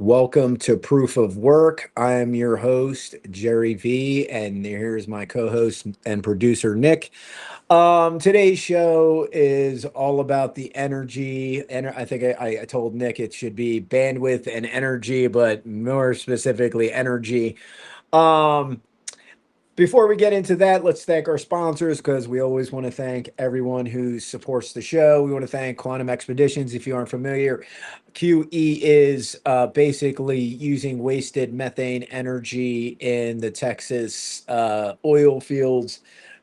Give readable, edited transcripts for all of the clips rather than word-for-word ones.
Welcome to Proof of Work. I am your host, Jerry V, and here's my co-host and producer, Nick. Today's show is all about the energy, and I think I told Nick it should be bandwidth and energy, but more specifically, energy. Um, Before we get into that, let's thank our sponsors because we always want to thank everyone who supports the show. We want to thank Quantum Expeditions. If you aren't familiar, QE is basically using wasted methane energy in the Texas oil fields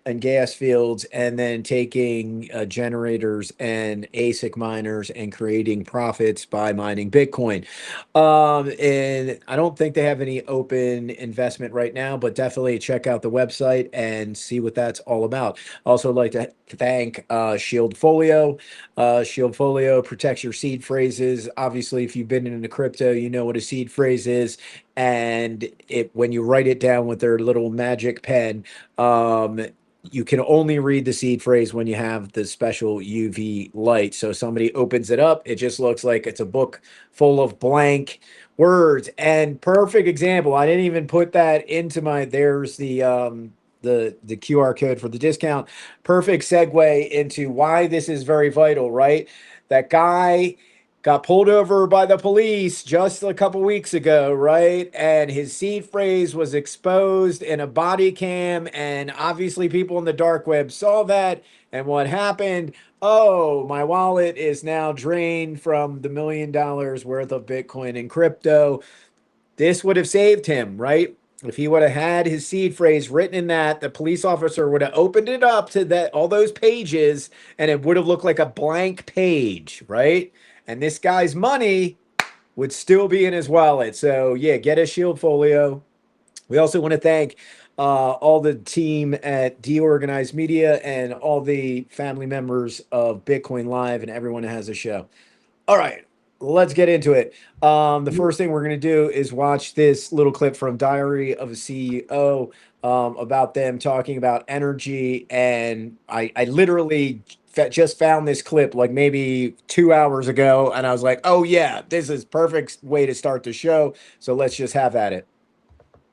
and gas fields, and then taking generators and ASIC miners and creating profits by mining Bitcoin. And I don't think they have any open investment right now, but definitely check out the website and see what that's all about. Also like to thank Shield Folio. Shield Folio protects your seed phrases. Obviously, if you've been into crypto, you know what a seed phrase is. And when you write it down with their little magic pen, you can only read the seed phrase when you have the special UV light. So somebody opens it up, it just looks like it's a book full of blank words. And perfect example, I didn't even put that into there's the QR code for the discount. Perfect segue into why this is very vital, right? That guy got pulled over by the police just a couple weeks ago, right? And his seed phrase was exposed in a body cam, and obviously people in the dark web saw that. And what happened? Oh, my wallet is now drained from the $1 million worth of Bitcoin and crypto. This would have saved him, right? If he would have had his seed phrase written in that, the police officer would have opened it up to all those pages, and it would have looked like a blank page, right? And this guy's money would still be in his wallet. So yeah, get a Shield Folio. We also want to thank all the team at Deorganized Media and all the family members of Bitcoin Live and everyone that has a show. All right, let's get into it. The first thing we're going to do is watch this little clip from Diary of a CEO about them talking about energy. And I literally just found this clip like maybe 2 hours ago, and I was like, oh yeah, this is perfect way to start the show. So let's just have at it.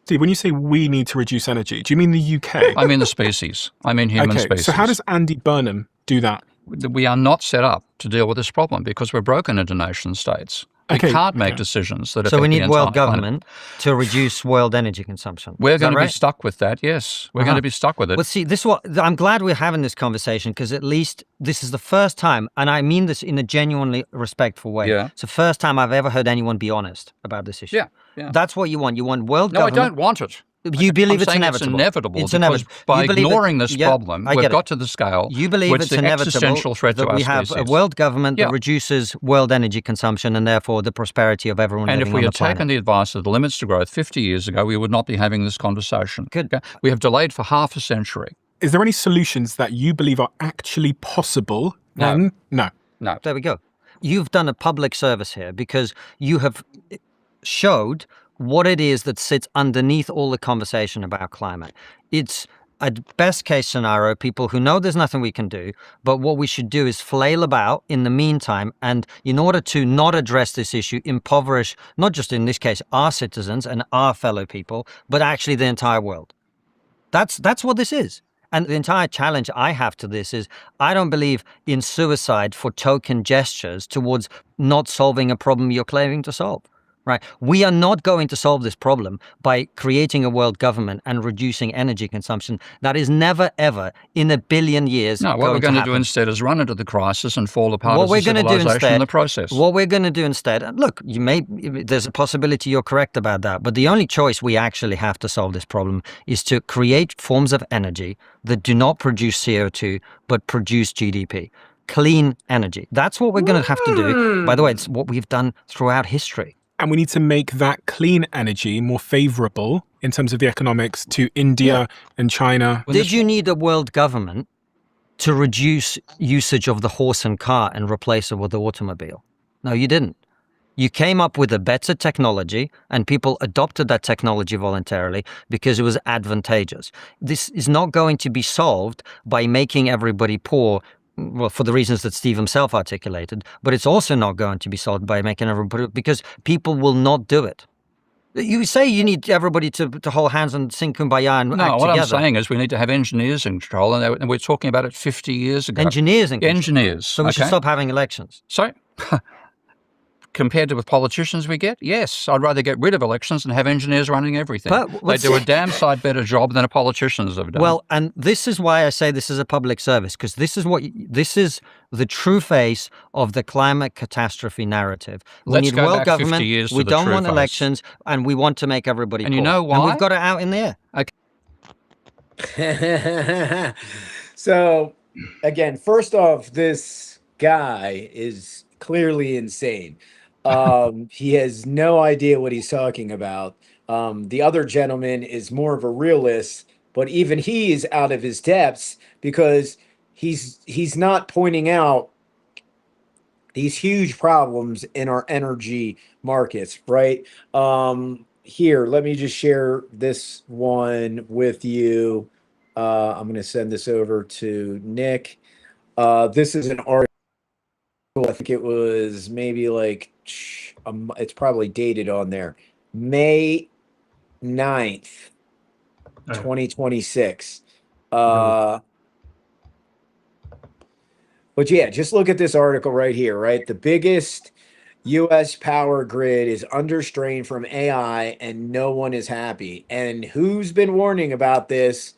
Steve, when you say we need to reduce energy, do you mean the UK? I mean the species. I mean human species. So how does Andy Burnham do that? We are not set up to deal with this problem because we're broken into nation states. We can't make decisions that affect the entire planet. So we need world government to reduce world energy consumption. We're going to be stuck with that, yes. We're going to be stuck with it. Well, see, I'm glad we're having this conversation because at least this is the first time, and I mean this in a genuinely respectful way. Yeah. It's the first time I've ever heard anyone be honest about this issue. Yeah. That's what you want. You want world government. No, I don't want it. You believe it's inevitable. It's inevitable. It's inevitable. By ignoring this problem, we've got to the scale. You believe it's inevitable existential threat to our we have a world government that reduces world energy consumption and therefore the prosperity of everyone living on the planet. And if we had taken the advice of the limits to growth 50 years ago, we would not be having this conversation. Good. Okay? We have delayed for half a century. Is there any solutions that you believe are actually possible? No. No. There we go. You've done a public service here because you have showed what it is that sits underneath all the conversation about climate. It's a best case scenario, people who know there's nothing we can do, but what we should do is flail about in the meantime, and in order to not address this issue, impoverish, not just in this case, our citizens and our fellow people, but actually the entire world. That's what this is. And the entire challenge I have to this is I don't believe in suicide for token gestures towards not solving a problem you're claiming to solve. Right. We are not going to solve this problem by creating a world government and reducing energy consumption. That is never, ever in a billion years. No, what we're going to do instead is run into the crisis and fall apart as a civilization in the process. What we're going to do instead, look, there's a possibility you're correct about that, but the only choice we actually have to solve this problem is to create forms of energy that do not produce CO2, but produce GDP. Clean energy. That's what we're going to have to do. By the way, it's what we've done throughout history. And we need to make that clean energy more favorable in terms of the economics to India and China. Did you need a world government to reduce usage of the horse and cart and replace it with the automobile? No, you didn't. You came up with a better technology and people adopted that technology voluntarily because it was advantageous. This is not going to be solved by making everybody poor well, for the reasons that Steve himself articulated, but it's also not going to be solved by making everybody, because people will not do it. You say you need everybody to hold hands and sing Kumbaya and No, act what together. I'm saying is we need to have engineers in control, and we're talking about it 50 years ago. Engineers in control. Engineers. So we should stop having elections. So, compared to the politicians we get, yes, I'd rather get rid of elections and have engineers running everything. But they do a damn sight better job than the politicians have done. Well, and this is why I say this is a public service, because this is the true face of the climate catastrophe narrative. We Let's need go world back government. 50 years We to the don't true want face. elections, and we want to make everybody And poor. you know why? And we've got it out in the So air. again, first off, this guy is clearly insane. He has no idea what he's talking about. The other gentleman is more of a realist, but even he is out of his depths because he's not pointing out these huge problems in our energy markets, right? Here, let me just share this one with you. I'm going to send this over to Nick. This is an article. I think it was maybe like, it's probably dated on there. May 9th, 2026. But yeah, just look at this article right here, right? The biggest U.S. power grid is under strain from AI and no one is happy. And who's been warning about this?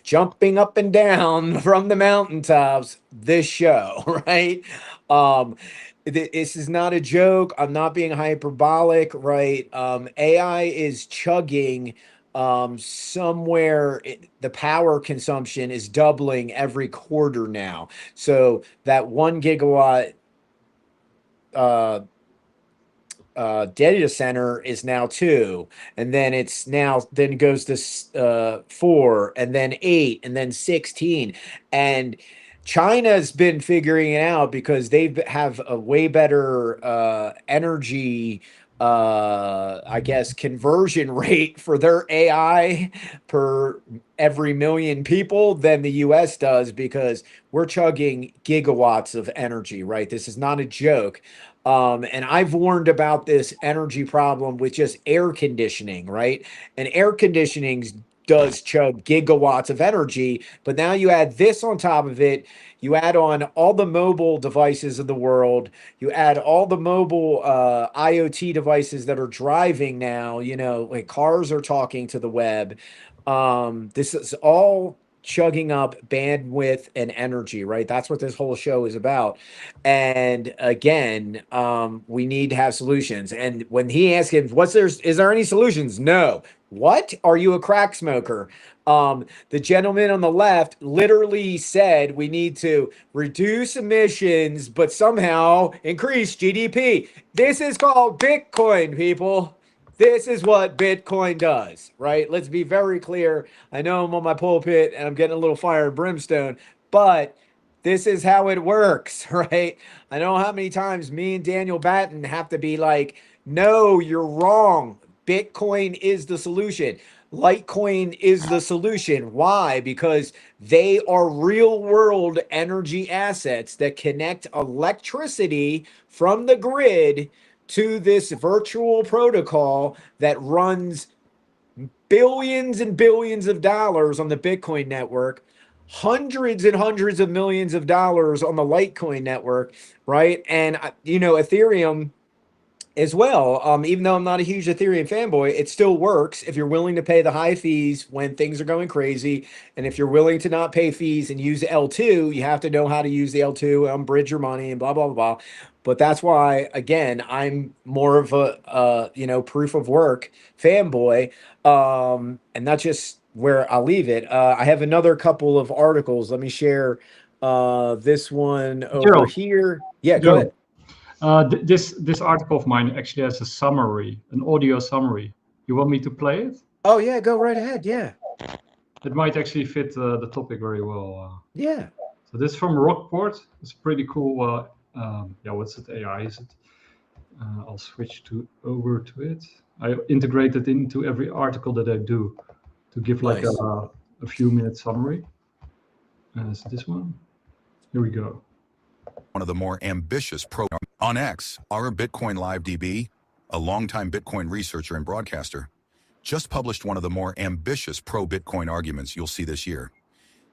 Jumping up and down from the mountaintops, this show, right? This is not a joke. I'm not being hyperbolic, right? AI is chugging somewhere. The power consumption is doubling every quarter now. So that 1 gigawatt data center is now 2, and then it's now then goes to 4, and then 8, and then 16. And China's been figuring it out because they have a way better energy I guess conversion rate for their AI per every million people than the US does, because we're chugging gigawatts of energy, right? This is not a joke. And I've warned about this energy problem with just air conditioning, right? And air conditioning does chug gigawatts of energy, but now you add this on top of it. You add on all the mobile devices of the world. You add all the mobile IoT devices that are driving now. You know, like cars are talking to the web. This is all chugging up bandwidth and energy, right? That's what this whole show is about. And again, we need to have solutions. And when he asked him, is there any solutions? No. What? Are you a crack smoker? The gentleman on the left literally said we need to reduce emissions, but somehow increase GDP. This is called Bitcoin, people. This is what Bitcoin does, right? Let's be very clear. I know I'm on my pulpit and I'm getting a little fire and brimstone, but this is how it works, right? I know how many times me and Daniel Batten have to be like, no, you're wrong. Bitcoin is the solution. Litecoin is the solution. Why? Because they are real world energy assets that connect electricity from the grid to this virtual protocol that runs billions and billions of dollars on the Bitcoin network, hundreds and hundreds of millions of dollars on the Litecoin network, right? And, you know, Ethereum as well. Even though I'm not a huge Ethereum fanboy, it still works if you're willing to pay the high fees when things are going crazy. And if you're willing to not pay fees and use L2, you have to know how to use the L2, bridge your money and blah, blah, blah. But that's why, again, I'm more of a, proof of work fanboy. And that's just where I'll leave it. I have another couple of articles. Let me share this one over Gerald, here. Yeah, go ahead. This article of mine actually has a summary, an audio summary. You want me to play it? Oh yeah, go right ahead. Yeah. It might actually fit the topic very well. Yeah. So this is from Rockport. It's pretty cool. What's it? AI is it? I'll switch over to it. I integrate it into every article that I do to give like Nice. a few minute summary. So this one. Here we go. One of the more ambitious on X, our Bitcoin Live DB, a longtime Bitcoin researcher and broadcaster, just published one of the more ambitious pro-Bitcoin arguments you'll see this year.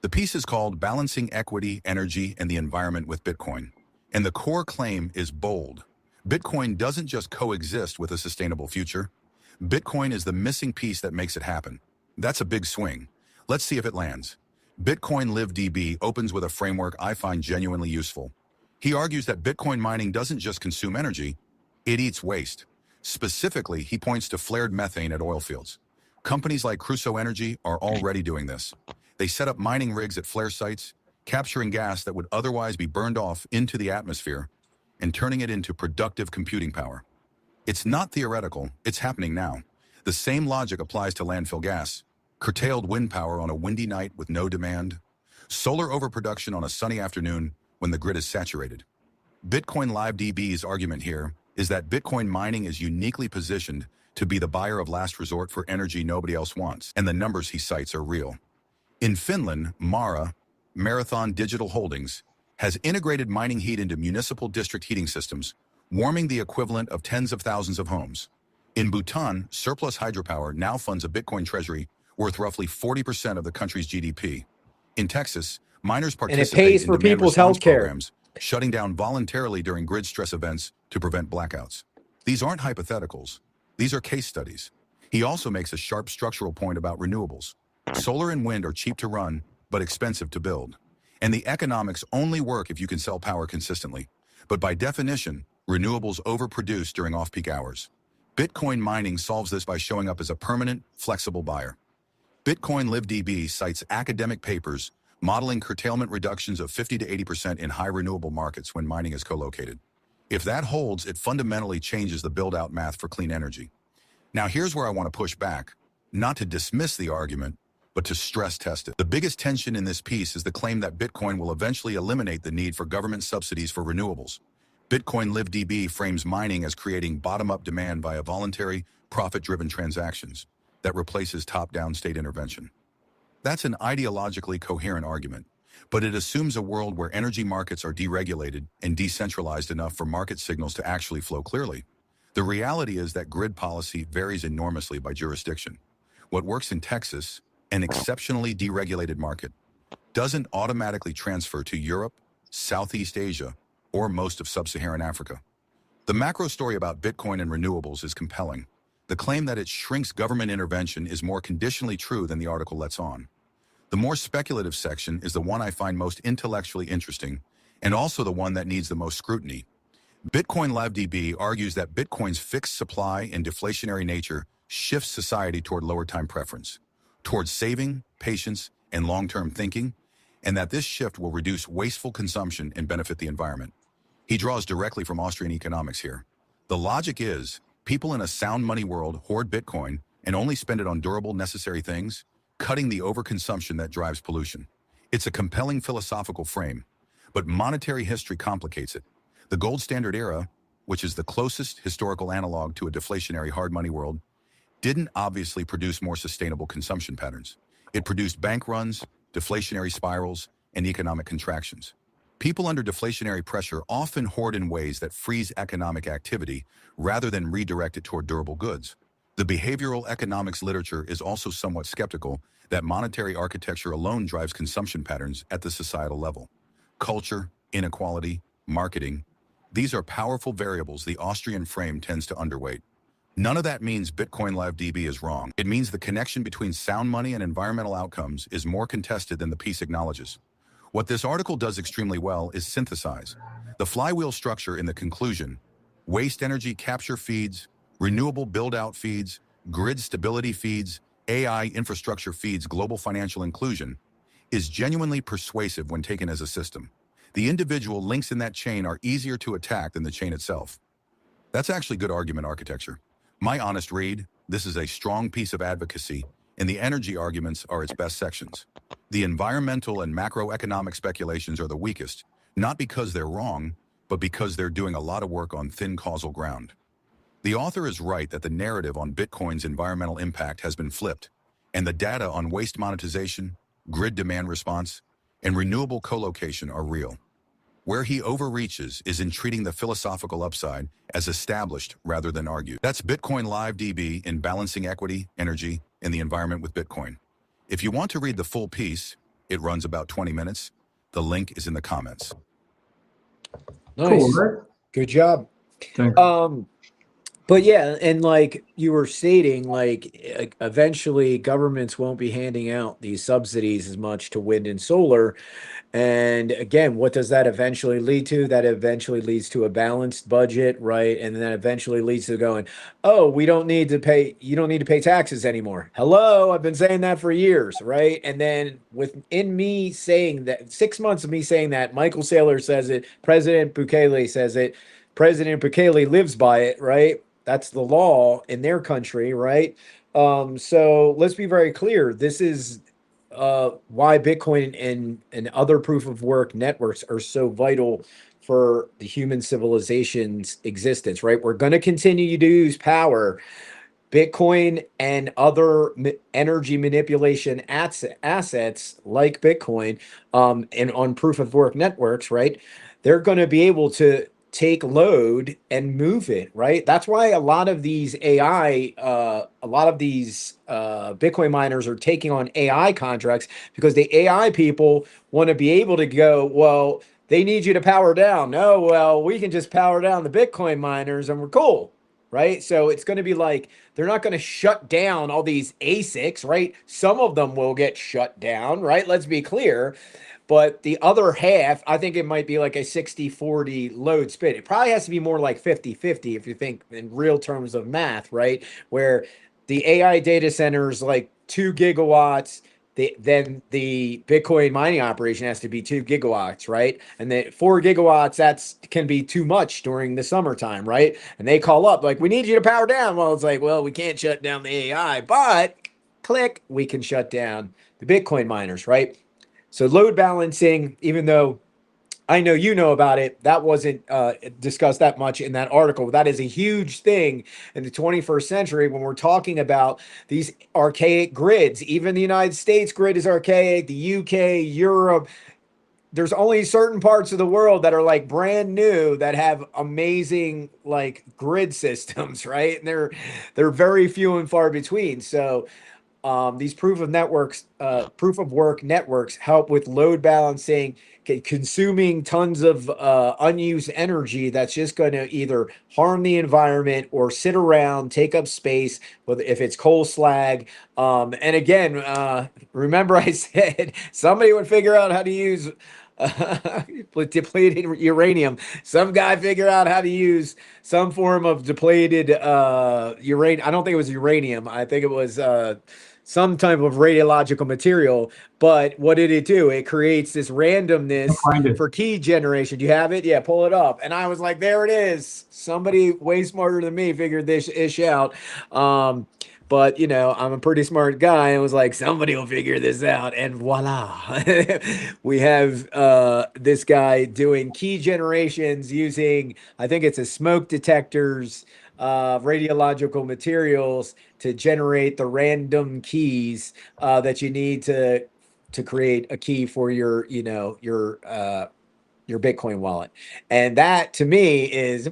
The piece is called Balancing Equity, Energy, and the Environment with Bitcoin. And the core claim is bold. Bitcoin doesn't just coexist with a sustainable future. Bitcoin is the missing piece that makes it happen. That's a big swing. Let's see if it lands. Bitcoin Live DB opens with a framework I find genuinely useful. He argues that Bitcoin mining doesn't just consume energy, it eats waste. Specifically, he points to flared methane at oil fields. Companies like Crusoe Energy are already doing this. They set up mining rigs at flare sites, capturing gas that would otherwise be burned off into the atmosphere and turning it into productive computing power. It's not theoretical, it's happening now. The same logic applies to landfill gas, curtailed wind power on a windy night with no demand, solar overproduction on a sunny afternoon when the grid is saturated. Bitcoin Live DB's argument here is that Bitcoin mining is uniquely positioned to be the buyer of last resort for energy nobody else wants, and the numbers he cites are real. In Finland, Mara, Marathon Digital Holdings, has integrated mining heat into municipal district heating systems, warming the equivalent of tens of thousands of homes. In Bhutan, surplus hydropower now funds a Bitcoin treasury worth roughly 40% of the country's GDP. In Texas, miners participate pays in for demand people's response healthcare. programs, shutting down voluntarily during grid stress events to prevent blackouts. These aren't hypotheticals. These are case studies. He also makes a sharp structural point about renewables. Solar and wind are cheap to run, but expensive to build. And the economics only work if you can sell power consistently. But by definition, renewables overproduce during off-peak hours. Bitcoin mining solves this by showing up as a permanent, flexible buyer. Bitcoin Live DB cites academic papers modeling curtailment reductions of 50 to 80% in high renewable markets when mining is co-located. If that holds, it fundamentally changes the build-out math for clean energy. Now here's where I want to push back, not to dismiss the argument, but to stress test it. The biggest tension in this piece is the claim that Bitcoin will eventually eliminate the need for government subsidies for renewables. Bitcoin Live DB frames mining as creating bottom-up demand via voluntary, profit-driven transactions that replaces top-down state intervention. That's an ideologically coherent argument, but it assumes a world where energy markets are deregulated and decentralized enough for market signals to actually flow clearly. The reality is that grid policy varies enormously by jurisdiction. What works in Texas, an exceptionally deregulated market, doesn't automatically transfer to Europe, Southeast Asia, or most of sub-Saharan Africa. The macro story about Bitcoin and renewables is compelling. The claim that it shrinks government intervention is more conditionally true than the article lets on. The more speculative section is the one I find most intellectually interesting, and also the one that needs the most scrutiny. Bitcoin Live DB argues that Bitcoin's fixed supply and deflationary nature shifts society toward lower time preference, towards saving, patience, and long-term thinking, and that this shift will reduce wasteful consumption and benefit the environment. He draws directly from Austrian economics here. The logic is, people in a sound money world hoard Bitcoin and only spend it on durable, necessary things, cutting the overconsumption that drives pollution. It's a compelling philosophical frame, but monetary history complicates it. The gold standard era, which is the closest historical analog to a deflationary hard money world, didn't obviously produce more sustainable consumption patterns. It produced bank runs, deflationary spirals, and economic contractions. People under deflationary pressure often hoard in ways that freeze economic activity rather than redirect it toward durable goods. The behavioral economics literature is also somewhat skeptical that monetary architecture alone drives consumption patterns at the societal level. Culture, inequality, marketing, these are powerful variables the Austrian frame tends to underweight. None of that means Bitcoin Live DB is wrong. It means the connection between sound money and environmental outcomes is more contested than the piece acknowledges. What this article does extremely well is synthesize the flywheel structure in the conclusion: waste energy capture feeds, renewable build-out feeds, grid stability feeds, AI infrastructure feeds, global financial inclusion, is genuinely persuasive when taken as a system. The individual links in that chain are easier to attack than the chain itself. That's actually good argument architecture. My honest read, this is a strong piece of advocacy, and the energy arguments are its best sections. The environmental and macroeconomic speculations are the weakest, not because they're wrong, but because they're doing a lot of work on thin causal ground. The author is right that the narrative on Bitcoin's environmental impact has been flipped, and the data on waste monetization, grid demand response, and renewable co-location are real. Where he overreaches is in treating the philosophical upside as established rather than argued. That's Bitcoin Live DB in Balancing Equity, Energy, and the Environment with Bitcoin. If you want to read the full piece, it runs about 20 minutes. The link is in the comments. Nice. Cool, right? Good job. Thanks. But yeah, and like you were stating, like eventually governments won't be handing out these subsidies as much to wind and solar. And again, what does that eventually lead to? That eventually leads to a balanced budget, right? And then that eventually leads to going, oh, we don't need to pay, you don't need to pay taxes anymore. Hello, I've been saying that for years, right? And then within me saying that, 6 months of me saying that, Michael Saylor says it, President Bukele says it, President Bukele lives by it, right? That's the law in their country, right? So let's be very clear. This is why Bitcoin and other proof of work networks are so vital for the human civilization's existence, right? We're going to continue to use power. Bitcoin and other energy manipulation assets like Bitcoin and on proof of work networks, right? They're going to be able to take load and move it, right? That's why a lot of these Bitcoin miners are taking on AI contracts, because the AI people want to be able to go, well, they need you to power down. No, well, we can just power down the Bitcoin miners and we're cool, right? So it's going to be like, they're not going to shut down all these ASICs, right? Some of them will get shut down, right? Let's be clear. But the other half, I think it might be like a 60-40 load split. It probably has to be more like 50-50 if you think in real terms of math, right? Where the AI data centers like 2 gigawatts, then the Bitcoin mining operation has to be 2 gigawatts, right? And then 4 gigawatts, that's can be too much during the summertime, right? And they call up like, we need you to power down. Well, it's like, well, we can't shut down the AI, but click, we can shut down the Bitcoin miners, right? So load balancing, even though I know you know about it, that wasn't discussed that much in that article. That is a huge thing in the 21st century when we're talking about these archaic grids. Even the United States grid is archaic, the UK, Europe. There's only certain parts of the world that are like brand new that have amazing like grid systems, right? And they're very few and far between. So these proof of work networks help with load balancing, consuming tons of unused energy that's just going to either harm the environment or sit around, take up space, whether if it's coal slag. And again, remember I said somebody would figure out how to use depleted uranium. Some guy figured out how to use some form of depleted uranium. I don't think it was uranium. I think it was some type of radiological material. But what did it do? It creates this randomness for key generation. Do you have it? Yeah, pull it up. And I was like, there it is. Somebody way smarter than me figured this ish out. But you know, I'm a pretty smart guy and was like, somebody will figure this out. And voila, we have this guy doing key generations using, I think it's a smoke detectors, radiological materials to generate the random keys that you need to create a key for your, you know, your Bitcoin wallet. And that to me is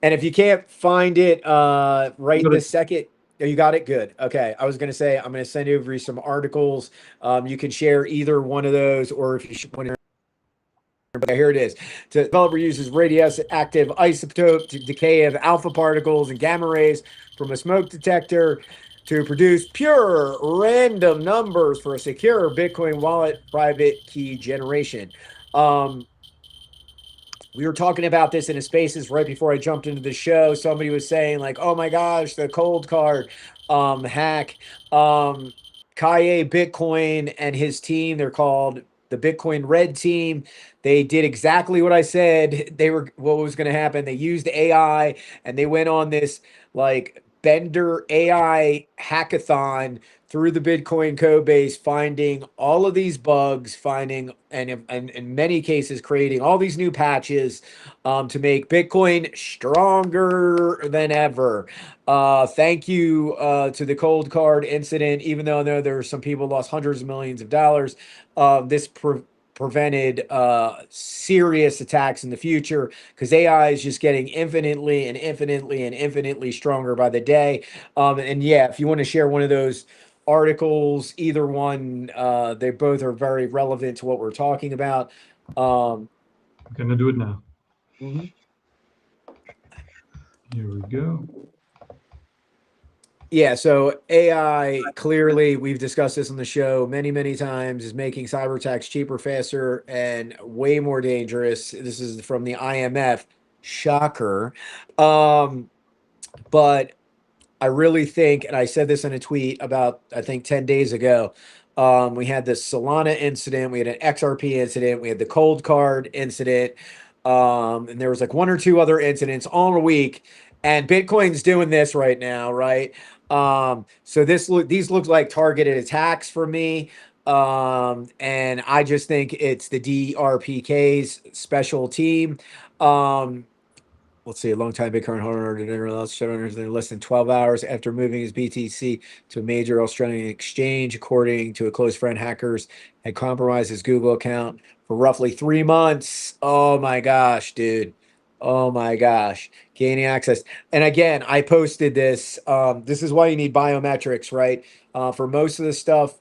and if you can't find it right this second, oh, you got it? Good. Okay. I was going to say, I'm going to send over some articles. You can share either one of those, or if you want to. But here it is. The developer uses radioactive isotope to decay of alpha particles and gamma rays from a smoke detector to produce pure random numbers for a secure Bitcoin wallet private key generation. We were talking about this in a spaces right before I jumped into the show. Somebody was saying like, oh my gosh, the cold card hack. Kaye Bitcoin and his team, they're called the Bitcoin Red Team. They did exactly what I said what was going to happen. They used AI and they went on this like Bender AI hackathon through the Bitcoin code base, finding all of these bugs, finding and in many cases creating all these new patches to make Bitcoin stronger than ever. Thank you to the cold card incident. Even though I know there were some people lost hundreds of millions of dollars, this prevented serious attacks in the future, because AI is just getting infinitely and infinitely and infinitely stronger by the day. And yeah, if you want to share one of those articles, either one, they both are very relevant to what we're talking about. I'm gonna do it now. Mhm. Here we go. Yeah, so AI, clearly, we've discussed this on the show many, many times, is making cyber attacks cheaper, faster, and way more dangerous. This is from the IMF. Shocker. But I really think, and I said this in a tweet about, I think, 10 days ago, we had this Solana incident, we had an XRP incident, we had the cold card incident, and there was like one or two other incidents all in a week, and Bitcoin's doing this right now, right? So these look like targeted attacks for me. And I just think it's the DRPK's special team. Let's see, a long-time Bitcoin holder in less than 12 hours after moving his BTC to a major Australian exchange. According to a close friend, hackers had compromised his Google account for roughly 3 months. Oh my gosh, dude. Oh my gosh. Gaining access. And again, I posted this. This is why you need biometrics, right? For most of the stuff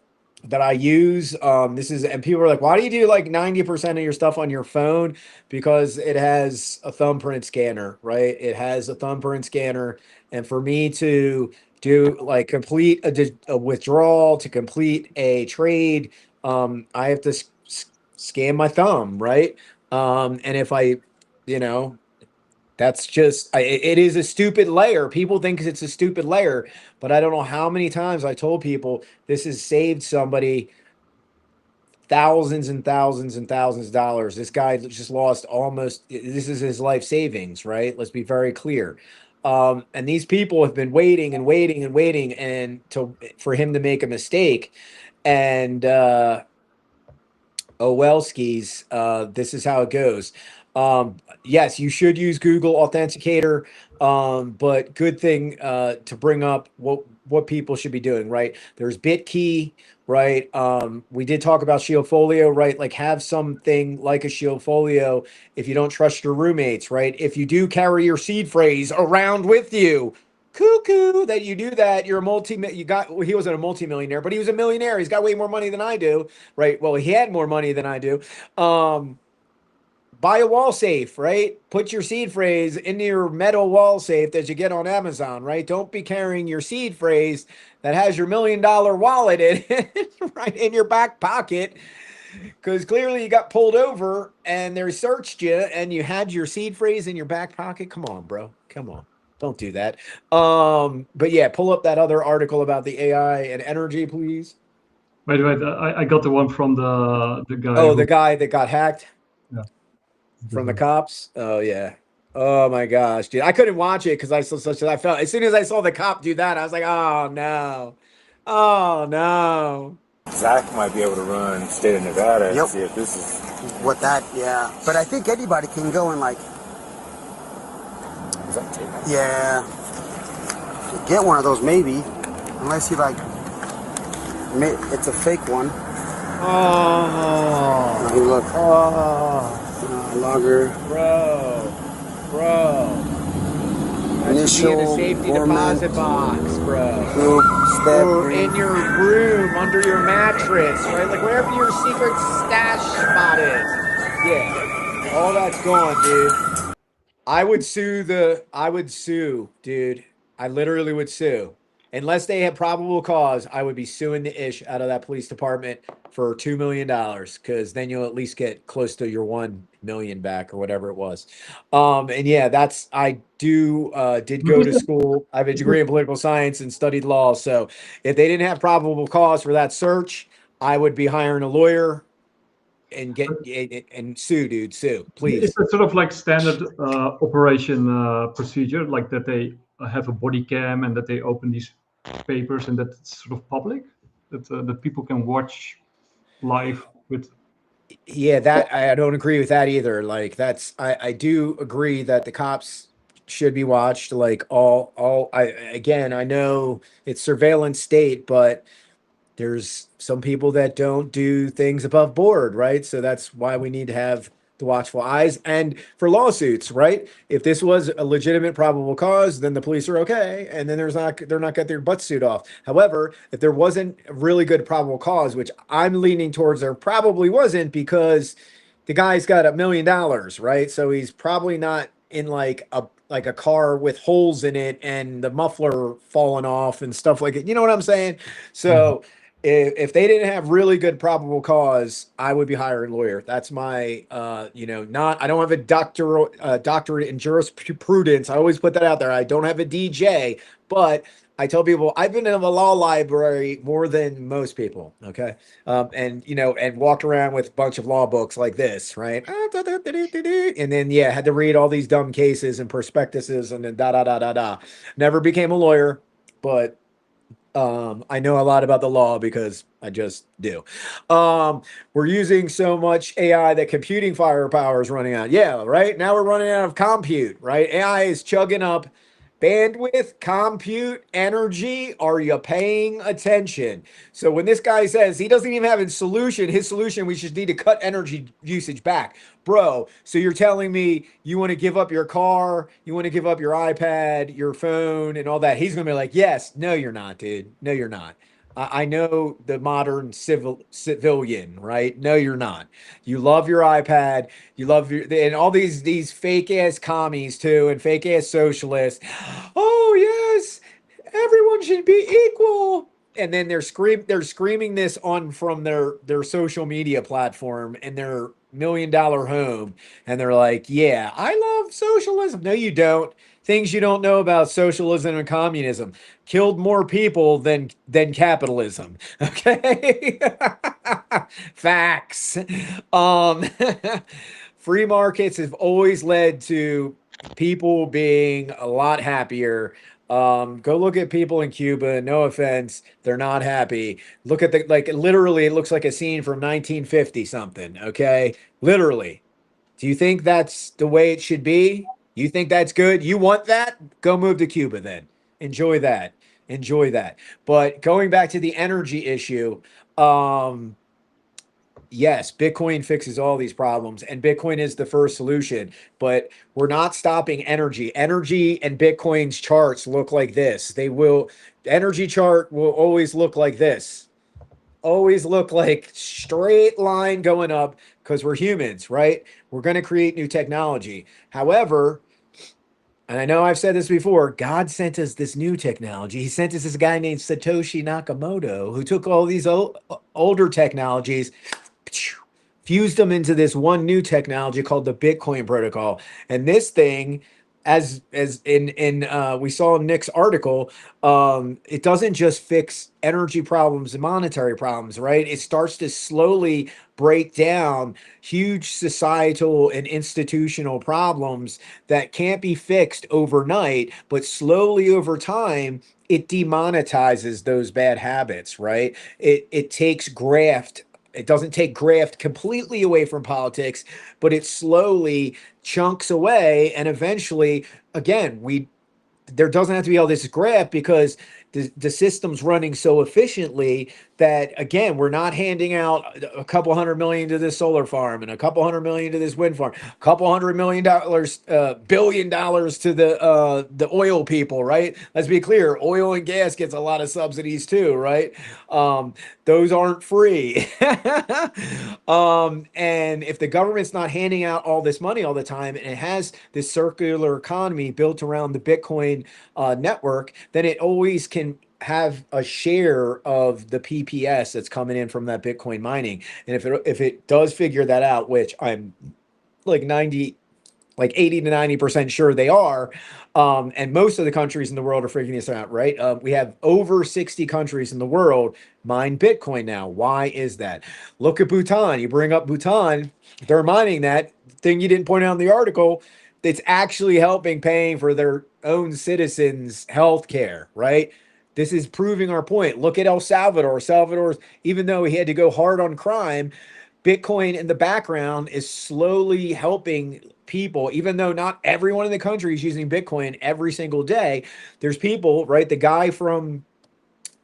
that I use, and people are like, why do you do like 90% of your stuff on your phone? Because it has a thumbprint scanner, right? It has a thumbprint scanner. And for me to do like complete a withdrawal, to complete a trade, I have to scan my thumb, right? And if I, you know, that's just, it is a stupid layer. People think it's a stupid layer, but I don't know how many times I told people this has saved somebody thousands and thousands and thousands of dollars. This guy just lost this is his life savings, right? Let's be very clear. And these people have been waiting and waiting and waiting for him to make a mistake. And oh well, skis. This is how it goes. Yes, you should use Google Authenticator, but good thing to bring up what people should be doing, right? There's BitKey, right? We did talk about Shieldfolio, right? Like have something like a Shieldfolio if you don't trust your roommates, right? If you do carry your seed phrase around with you, cuckoo that you do that, you're he wasn't a multimillionaire, but he was a millionaire. He's got way more money than I do, right? Well, he had more money than I do. Buy a wall safe, right? Put your seed phrase into your metal wall safe that you get on Amazon, right? Don't be carrying your seed phrase that has your $1 million wallet in it, right, in your back pocket, because clearly you got pulled over and they searched you and you had your seed phrase in your back pocket. Come on, bro. Come on. Don't do that. But yeah, pull up that other article about the AI and energy, please. Wait, I got the one from the guy. Oh, the guy that got hacked? Yeah. From the cops? Oh yeah. Oh my gosh, dude. I couldn't watch it because I felt as soon as I saw the cop do that, I was like, oh no. Oh no. Zach might be able to run state of Nevada and Yep. see if this is What that, yeah. But I think anybody can go and like, that tape. yeah, get one of those maybe, unless you like, it's a fake one. Oh. Now you look, Oh. logger, bro. That should be in a initial, safety format, deposit box, bro. group, step, Or in your room, under your mattress, right? Like wherever your secret stash spot is. Yeah. All that's gone, dude. I would sue, dude. I literally would sue. Unless they had probable cause, I would be suing the ish out of that police department for $2 million, because then you'll at least get close to your 1 million back or whatever it was. And yeah, I did go to school. I have a degree in political science and studied law. So if they didn't have probable cause for that search, I would be hiring a lawyer and sue, dude. Sue, please. Is that sort of like standard operation procedure, like that they have a body cam and that they open these papers and that it's sort of public? that people can watch live with. Yeah, that I don't agree with that either. Like that's I do agree that the cops should be watched. Like all I again I know it's surveillance state, but there's some people that don't do things above board, right? So that's why we need to have the watchful eyes. And for lawsuits, right? If this was a legitimate probable cause, then the police are okay, and then they're not get their butt suit off. However, if there wasn't a really good probable cause, which I'm leaning towards there probably wasn't, because the guy's got $1 million, right? So he's probably not in like a car with holes in it and the muffler falling off and stuff like it. You know what I'm saying? So if they didn't have really good probable cause, I would be hiring a lawyer. That's my, not, I don't have a doctorate in jurisprudence. I always put that out there. I don't have a DJ, but I tell people I've been in a law library more than most people. Okay. And walked around with a bunch of law books like this, right? And then, yeah, had to read all these dumb cases and prospectuses and then da da da da da. Never became a lawyer, but I know a lot about the law because I just do. We're using so much AI that computing firepower is running out. Yeah, right. Now we're running out of compute, right? AI is chugging up bandwidth, compute, energy. Are you paying attention? So when this guy says he doesn't even have his solution, we just need to cut energy usage back. Bro, so you're telling me you want to give up your car, you want to give up your iPad, your phone, and all that. He's going to be like, yes. No, you're not, dude. No, you're not. I know the modern civilian, right? No, you're not. You love your iPad. You love and all these fake ass commies too, and fake ass socialists. Oh yes, everyone should be equal. And then they're screaming this on from their social media platform and their $1 million home, and they're like, "Yeah, I love socialism." No, you don't. Things you don't know about socialism and communism killed more people than capitalism. Okay, facts. Um, free markets have always led to people being a lot happier. Go look at people in Cuba. No offense, they're not happy. Look at literally, it looks like a scene from 1950 something. Okay, literally. Do you think that's the way it should be? You think that's good? You want that? Go move to Cuba then. Enjoy that. Enjoy that. But going back to the energy issue, um, yes, Bitcoin fixes all these problems, and Bitcoin is the first solution, but we're not stopping energy. Energy and Bitcoin's charts look like this. Energy chart will always look like this. Always look like straight line going up because we're humans, right? We're going to create new technology. However, and I know I've said this before, God sent us this new technology. He sent us this guy named Satoshi Nakamoto who took all these older technologies, fused them into this one new technology called the Bitcoin protocol. And this thing, as in we saw in Nick's article, it doesn't just fix energy problems and monetary problems, right? It starts to slowly break down huge societal and institutional problems that can't be fixed overnight, but slowly over time it demonetizes those bad habits, right? It takes graft. It doesn't take graft completely away from politics, but it slowly chunks away, and eventually, again, there doesn't have to be all this graft because the system's running so efficiently that, again, we're not handing out a couple $100 million to this solar farm and a couple $100 million to this wind farm, a couple $100 million, $1 billion to the oil people, right? Let's be clear, oil and gas gets a lot of subsidies too, right? Those aren't free. And if the government's not handing out all this money all the time, and it has this circular economy built around the Bitcoin network, then it always can have a share of the PPS that's coming in from that Bitcoin mining. And if it does figure that out, which I'm like 80 to 90% sure they are, and most of the countries in the world are figuring this out, right? We have over 60 countries in the world mine Bitcoin now. Why is that? Look at Bhutan. You bring up Bhutan, they're mining that thing you didn't point out in the article. It's actually helping paying for their own citizens' health care, right? This is proving our point. Look at El Salvador. Salvador's, even though he had to go hard on crime, Bitcoin in the background is slowly helping people, even though not everyone in the country is using Bitcoin every single day. There's people, right? The guy from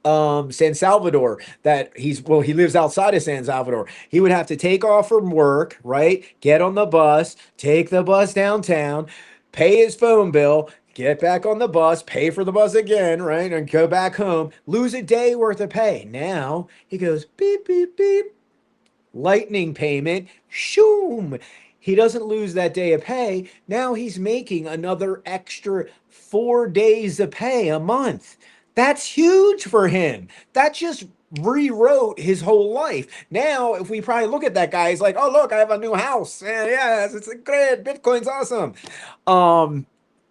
San Salvador, that he lives outside of San Salvador. He would have to take off from work, right? Get on the bus, take the bus downtown, pay his phone bill, get back on the bus, pay for the bus again, right? And go back home, lose a day worth of pay. Now he goes beep, beep, beep, lightning payment, shoom. He doesn't lose that day of pay. Now he's making another extra 4 days of pay a month. That's huge for him. That just rewrote his whole life. Now, if we probably look at that guy, he's like, oh, look, I have a new house. Yes, it's great. Bitcoin's awesome.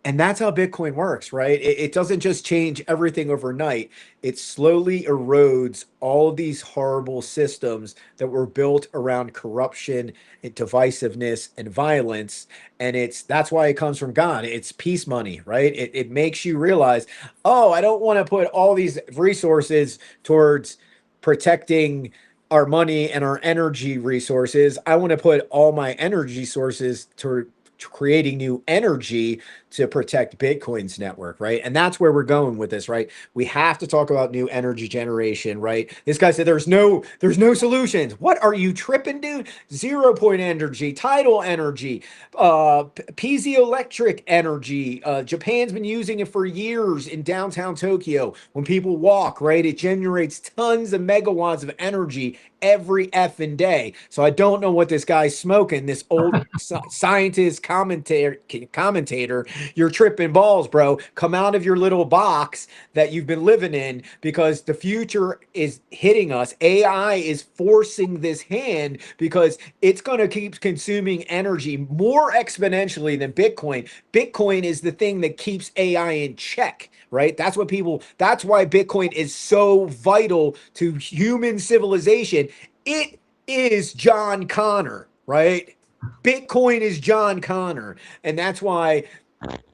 And that's how Bitcoin works, right? It doesn't just change everything overnight. It slowly erodes all of these horrible systems that were built around corruption and divisiveness and violence. And that's why it comes from God. It's peace money, right? It makes you realize, oh, I don't want to put all these resources towards protecting our money and our energy resources. I want to put all my energy sources to creating new energy to protect Bitcoin's network, right? And that's where we're going with this, right? We have to talk about new energy generation, right? This guy said there's no solutions. What are you tripping, dude? 0 point energy, tidal energy, piezoelectric energy. Japan's been using it for years in downtown Tokyo. When people walk, right, it generates tons of megawatts of energy every effing day. So I don't know what this guy's smoking, this old scientist commentator. You're tripping balls, bro. Come out of your little box that you've been living in, because the future is hitting us. AI is forcing this hand because it's going to keep consuming energy more exponentially than Bitcoin. Bitcoin is the thing that keeps AI in check, right? That's why Bitcoin is so vital to human civilization. It is John Connor, right? Bitcoin is John Connor. And that's why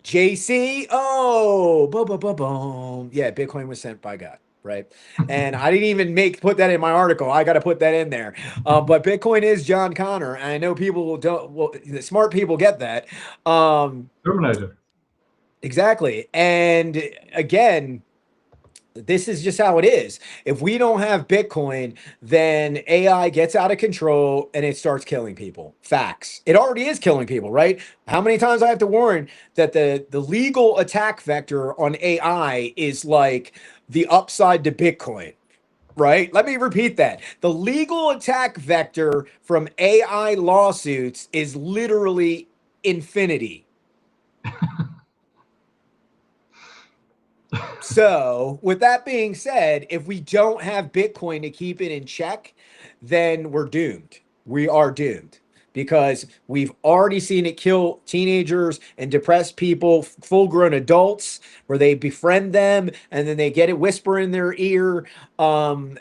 JC, boom. Yeah, Bitcoin was sent by God, right? And I didn't even put that in my article. I got to put that in there. But Bitcoin is John Connor. And I know people the smart people get that. Terminator. Exactly. And again, this is just how it is. If we don't have Bitcoin, then AI gets out of control and it starts killing people. Facts. It already is killing people, right? How many times I have to warn that the legal attack vector on AI is like the upside to Bitcoin, right? Let me repeat that. The legal attack vector from AI lawsuits is literally infinity. So, with that being said, if we don't have Bitcoin to keep it in check, then we're doomed. We are doomed, because we've already seen it kill teenagers and depressed people, full-grown adults, where they befriend them and then they get it whisper in their ear. And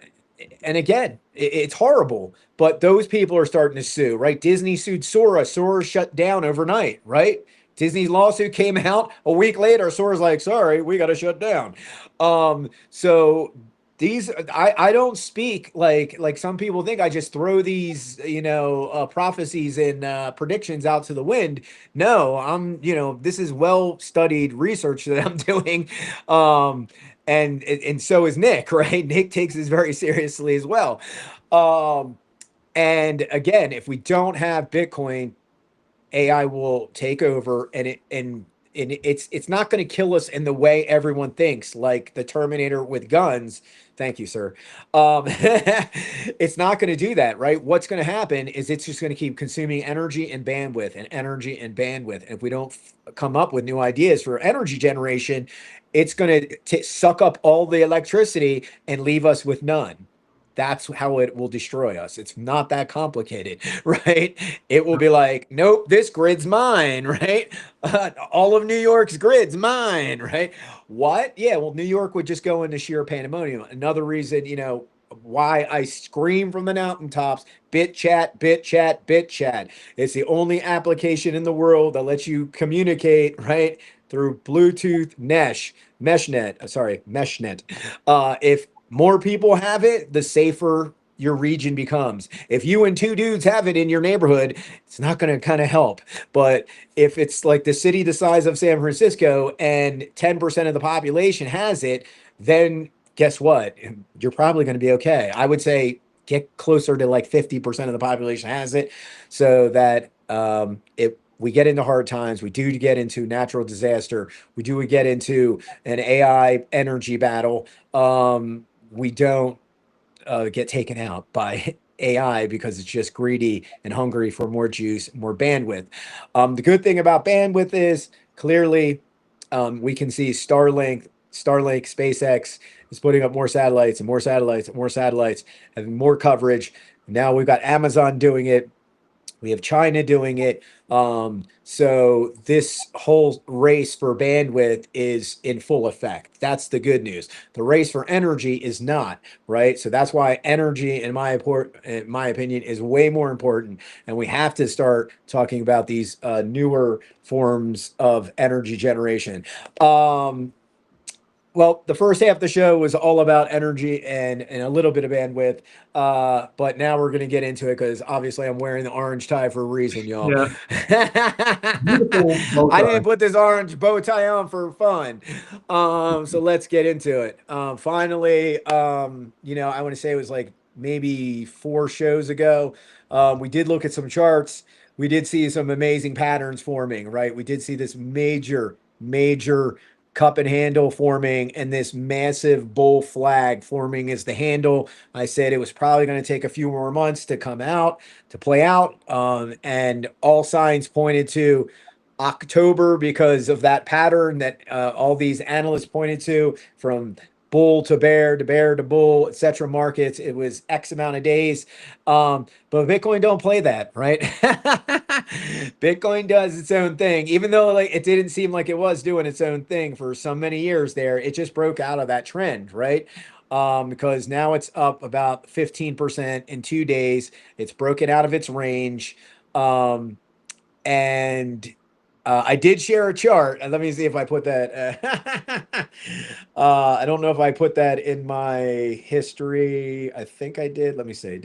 again, it's horrible, but those people are starting to sue, right? Disney sued Sora. Sora shut down overnight, right? Disney's lawsuit came out a week later. Sora's like, sorry, we got to shut down. So these, I don't speak like some people think. I just throw these, prophecies and predictions out to the wind. No, this is well-studied research that I'm doing. And so is Nick, right? Nick takes this very seriously as well. And again, if we don't have Bitcoin, AI will take over, and it's not going to kill us in the way everyone thinks, like the Terminator with guns. Thank you, sir. It's not going to do that, right? What's going to happen is it's just going to keep consuming energy and bandwidth and energy and bandwidth. And if we don't come up with new ideas for energy generation, it's going to suck up all the electricity and leave us with none. That's how it will destroy us. It's not that complicated, right? It will be like, nope, this grid's mine, right? All of New York's grid's mine, right? What? Yeah, well, New York would just go into sheer pandemonium. Another reason, why I scream from the mountaintops, BitChat, BitChat, BitChat. It's the only application in the world that lets you communicate, right, through Bluetooth meshnet. If more people have it, the safer your region becomes. If you and two dudes have it in your neighborhood, it's not going to kind of help. But if it's like the city the size of San Francisco and 10% of the population has it, then guess what? You're probably going to be okay. I would say get closer to like 50% of the population has it, so that if we get into hard times, we do get into natural disaster, we do get into an AI energy battle, we don't get taken out by AI because it's just greedy and hungry for more juice, more bandwidth. The good thing about bandwidth is clearly we can see Starlink, SpaceX is putting up more satellites and more satellites and more satellites and more coverage. Now we've got Amazon doing it. We have China doing it. So this whole race for bandwidth is in full effect. That's the good news. The race for energy is not, right? So that's why energy, in my opinion, is way more important. And we have to start talking about these newer forms of energy generation. Well, the first half of the show was all about energy and a little bit of bandwidth. But now we're going to get into it because obviously I'm wearing the orange tie for a reason, y'all. Yeah. Beautiful bow I tie. didn't put this orange bow tie on for fun. So let's get into it. Finally, I want to say it was like maybe 4 shows ago. We did look at some charts. We did see some amazing patterns forming, right? We did see this major cup and handle forming and this massive bull flag forming as the handle. I said it was probably going to take a few more months to play out. And all signs pointed to October because of that pattern that all these analysts pointed to, from bull to bear to bear to bull, etc. markets. It was X amount of days. But Bitcoin don't play that, right? Bitcoin does its own thing, even though like it didn't seem like it was doing its own thing for so many years there. It just broke out of that trend, right? Because now it's up about 15% in 2 days. It's broken out of its range. And I did share a chart. Let me see if I put that. I don't know if I put that in my history. I think I did. Let me see.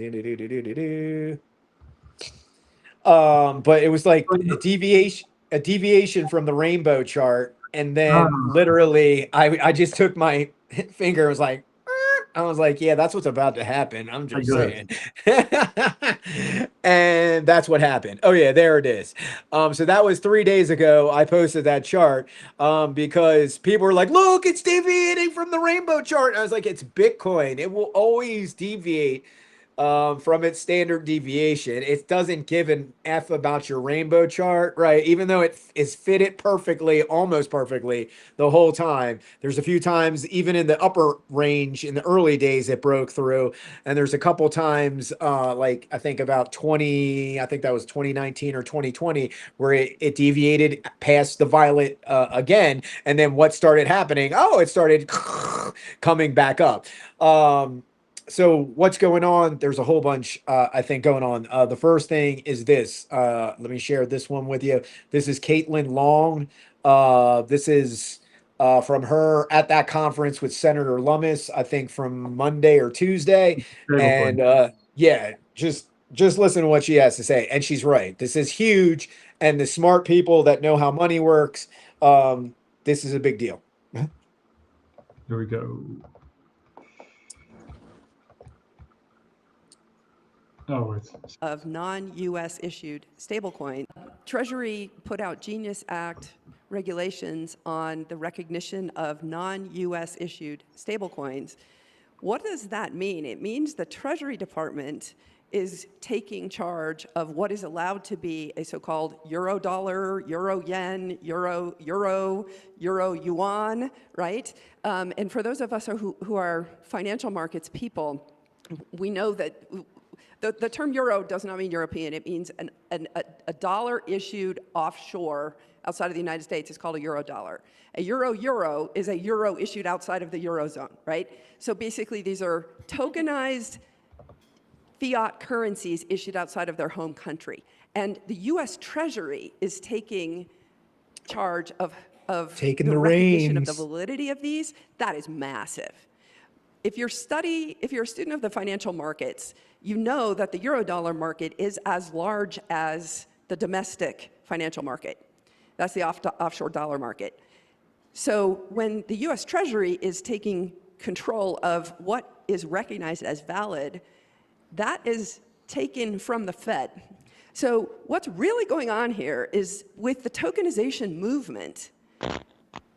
But it was like a deviation from the rainbow chart, and then literally, I just took my finger. Was like. I was like, yeah, that's what's about to happen. I'm just saying. And that's what happened. Oh, yeah, there it is. So that was 3 days ago. I posted that chart because people were like, look, it's deviating from the rainbow chart. And I was like, it's Bitcoin. It will always deviate from its standard deviation. It doesn't give an F about your rainbow chart, right? Even though it is fitted perfectly, almost perfectly the whole time. There's a few times, even in the upper range in the early days, it broke through. And there's a couple times, like I think about 20, I think that was 2019 or 2020, where it deviated past the violet again. And then what started happening? Oh, it started coming back up. So what's going on? There's a whole bunch, I think, going on. The first thing is this. Let me share this one with you. This is Caitlin Long. This is from her at that conference with Senator Lummis, I think from Monday or Tuesday. And yeah, just listen to what she has to say. And she's right. This is huge. And the smart people that know how money works, this is a big deal. Here we go. Of non-U.S. issued stablecoin. Treasury put out Genius Act regulations on the recognition of non-U.S. issued stablecoins. What does that mean? It means the Treasury Department is taking charge of what is allowed to be a so-called euro dollar, euro yen, euro yuan, right? And for those of us who are financial markets people, we know that the term euro does not mean European. It means a dollar issued offshore outside of the United States is called a euro dollar. A euro is a euro issued outside of the Eurozone, right? So basically these are tokenized fiat currencies issued outside of their home country. And the US Treasury is taking charge of of Taking the recognition of the reins. validity of these, that is massive. If you're a student of the financial markets, you know that the Eurodollar market is as large as the domestic financial market. That's the offshore dollar market. So when the US Treasury is taking control of what is recognized as valid, that is taken from the Fed. So what's really going on here is with the tokenization movement,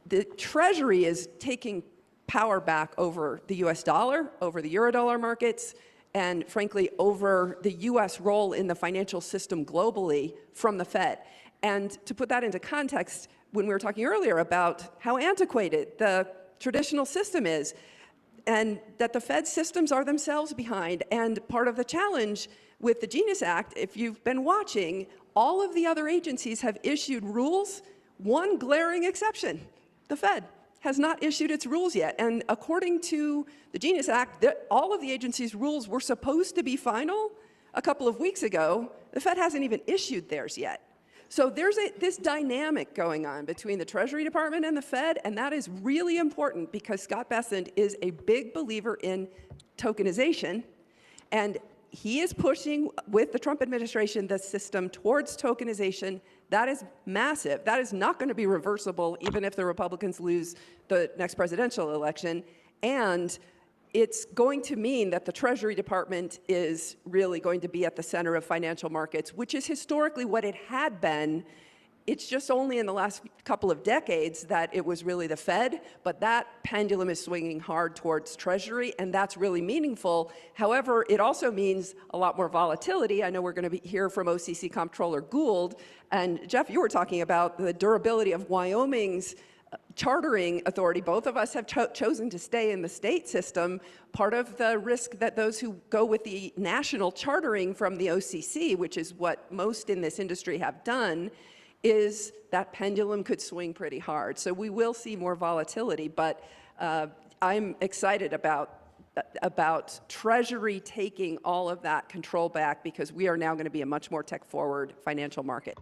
the Treasury is taking power back over the US dollar, over the Eurodollar markets, and frankly, over the US role in the financial system globally from the Fed. And to put that into context, when we were talking earlier about how antiquated the traditional system is, and that the Fed systems are themselves behind, and part of the challenge with the Genius Act, if you've been watching, all of the other agencies have issued rules, one glaring exception, the Fed has not issued its rules yet. And according to the Genius Act, all of the agency's rules were supposed to be final a couple of weeks ago. The Fed hasn't even issued theirs yet. So there's this dynamic going on between the Treasury Department and the Fed, and that is really important because Scott Bessent is a big believer in tokenization, and he is pushing, with the Trump administration, the system towards tokenization. That is massive. That is not going to be reversible, even if the Republicans lose the next presidential election. And it's going to mean that the Treasury Department is really going to be at the center of financial markets, which is historically what it had been. It's just only in the last couple of decades that it was really the Fed, but that pendulum is swinging hard towards Treasury, and that's really meaningful. However, it also means a lot more volatility. I know we're going to hear from OCC Comptroller Gould, and Jeff, you were talking about the durability of Wyoming's chartering authority. Both of us have chosen to stay in the state system. Part of the risk that those who go with the national chartering from the OCC, which is what most in this industry have done, is that pendulum could swing pretty hard. So we will see more volatility, but I'm excited about Treasury taking all of that control back, because we are now going to be a much more tech-forward financial market.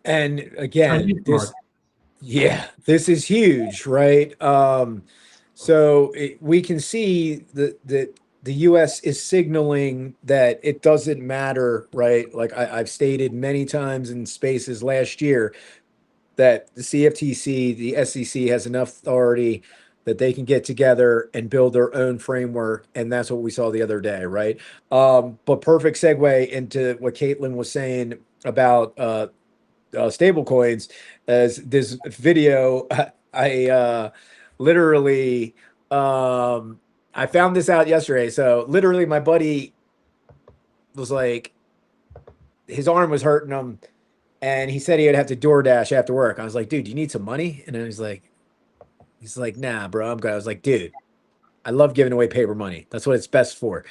And again, this is huge, right? So we can see that the U.S. is signaling that it doesn't matter, right? Like I've stated many times in spaces last year that the CFTC, the SEC has enough authority that they can get together and build their own framework. And that's what we saw the other day, right? But perfect segue into what Caitlin was saying about stable coins, as this video, I literally, I found this out yesterday. So literally my buddy was like, his arm was hurting him and he said he'd have to DoorDash after work. I was like, dude, you need some money? And then he's like, nah, bro, I'm good. I was like, dude, I love giving away paper money. That's what it's best for.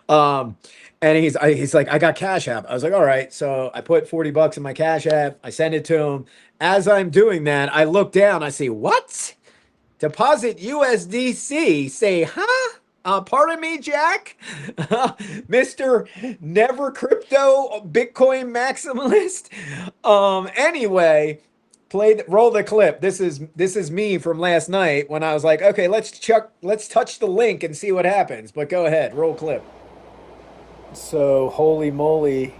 And he's like, I got Cash App. I was like, all right. So I put $40 in my Cash App. I send it to him. As I'm doing that, I look down. I see, what? Deposit USDC. Say, huh? Pardon me, Jack? Mr. Never Crypto Bitcoin Maximalist. Anyway, roll the clip. This is me from last night when I was like, okay, let's touch the link and see what happens. But go ahead, roll clip. So holy moly,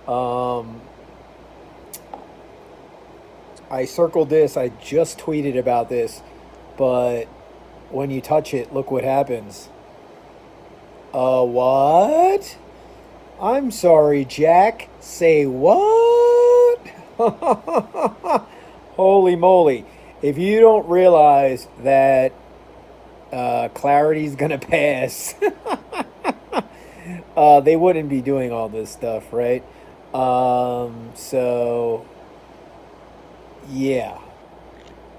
I circled this. I just tweeted about this, but when you touch it, look what happens. What? I'm sorry, Jack. Say what? Holy moly. If you don't realize that Clarity's gonna pass, they wouldn't be doing all this stuff, right? So yeah,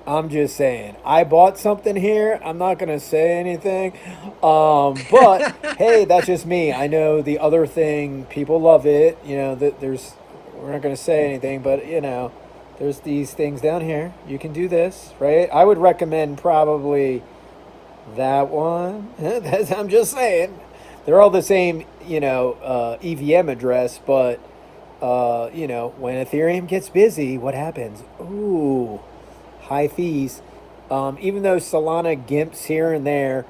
I'm just saying, I bought something here. I'm not gonna say anything, but hey, that's just me. I know the other thing, people love it, you know, that we're not gonna say anything, but you know, there's these things down here. You can do this, right? I would recommend probably that one. I'm just saying, they're all the same, you know, EVM address, but you know, when Ethereum gets busy, what happens? Ooh, high fees. Even though Solana gimps here and there,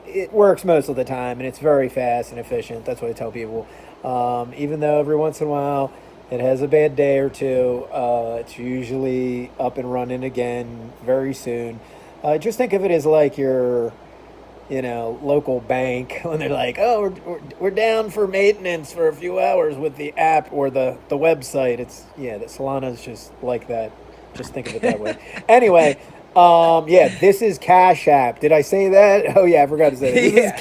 it works most of the time, and it's very fast and efficient. That's what I tell people. Even though every once in a while it has a bad day or two, it's usually up and running again very soon. Just think of it as like your, local bank when they're like, oh, we're down for maintenance for a few hours with the app or the website. The Solana's just like that. Just think of it that way. Anyway, this is Cash App. Did I say that? Oh yeah, I forgot to say that. This is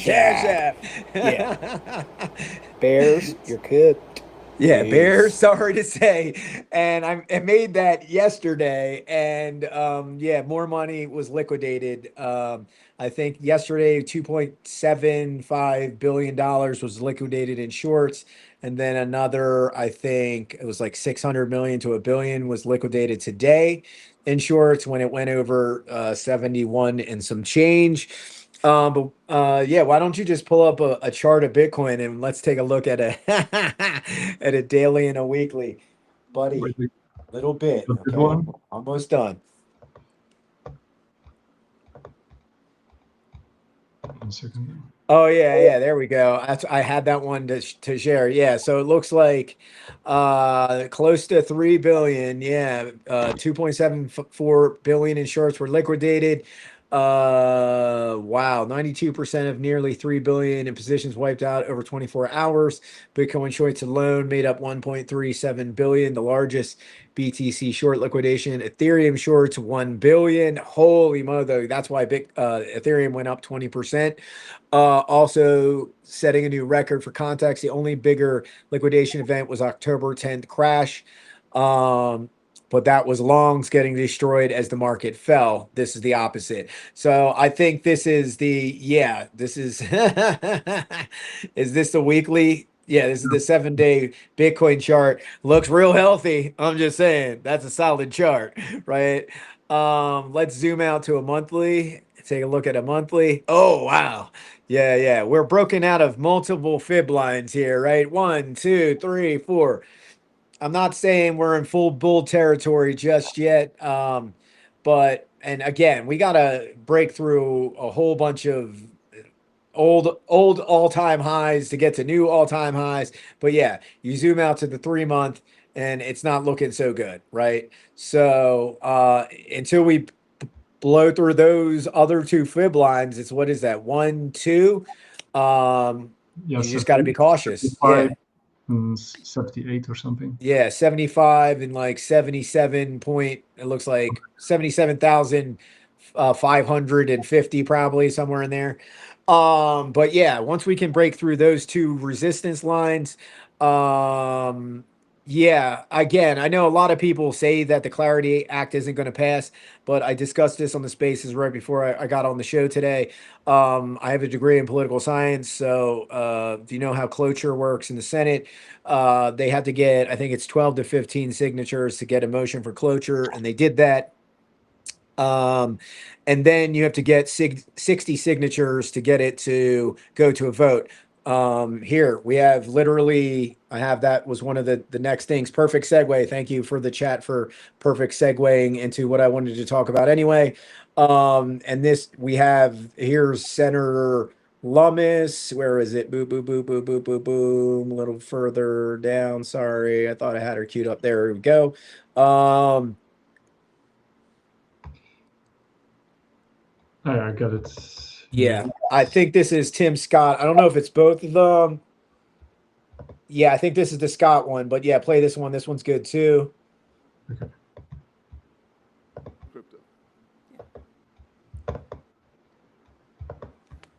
Cash App. Yeah. Bears, you're cooked. Yeah, Peace. Bears. Sorry to say, and I made that yesterday, and more money was liquidated. I think yesterday $2.75 billion was liquidated in shorts, and then another, I think it was like 600 million to a billion was liquidated today in shorts when it went over 71 and some change. Why don't you just pull up a chart of Bitcoin and let's take a look at a at a daily and a weekly, buddy. Wait, Little bit. got that Okay, one? almost done. 1 second. Oh yeah, there we go. I had that one to share. Yeah, so it looks like close to 3 billion. Yeah, 2.74 billion in shorts were liquidated. Wow, 92% of nearly 3 billion in positions wiped out over 24 hours. Bitcoin shorts alone made up 1.37 billion, the largest BTC short liquidation. Ethereum shorts 1 billion. Holy mother, that's why Ethereum went up 20%. Also setting a new record for context. The only bigger liquidation event was October 10th crash. But that was longs getting destroyed as the market fell. This is the opposite. So I think this is this is, is this the weekly? Yeah, this is the 7-day Bitcoin chart. Looks real healthy. I'm just saying that's a solid chart, right? Let's zoom out to a monthly. Take a look at a monthly. Oh, wow. Yeah. We're broken out of multiple fib lines here, right? 1, 2, 3, 4. I'm not saying we're in full bull territory just yet. And again, we got to break through a whole bunch of old all-time highs to get to new all-time highs. But yeah, you zoom out to the 3-month and it's not looking so good, right? So until we blow through those other two fib lines, it's what is that? 1, 2. You just got to be cautious. 75 and 78 or something. Yeah, 75 and like 77 point, it looks like 77,550 probably somewhere in there. But yeah, once we can break through those two resistance lines, again, I know a lot of people say that the Clarity Act isn't going to pass, but I discussed this on the spaces right before I got on the show today. I have a degree in political science, so do you know how cloture works in the Senate? They had to get, I think it's 12 to 15 signatures to get a motion for cloture, and they did that. And then you have to get 60 signatures to get it to go to a vote. Here we have that was one of the next things. Perfect segue. Thank you for the chat for perfect segueing into what I wanted to talk about anyway. And this here's Senator Lummis. Where is it? Boom, boom, boom, boom, boom, boom, boom. A little further down. Sorry, I thought I had her queued up. There we go. I got it. Yeah, I think this is Tim Scott. I don't know if it's both of them. Yeah, I think this is the Scott one, but yeah, play this one. This one's good too. Okay. Crypto.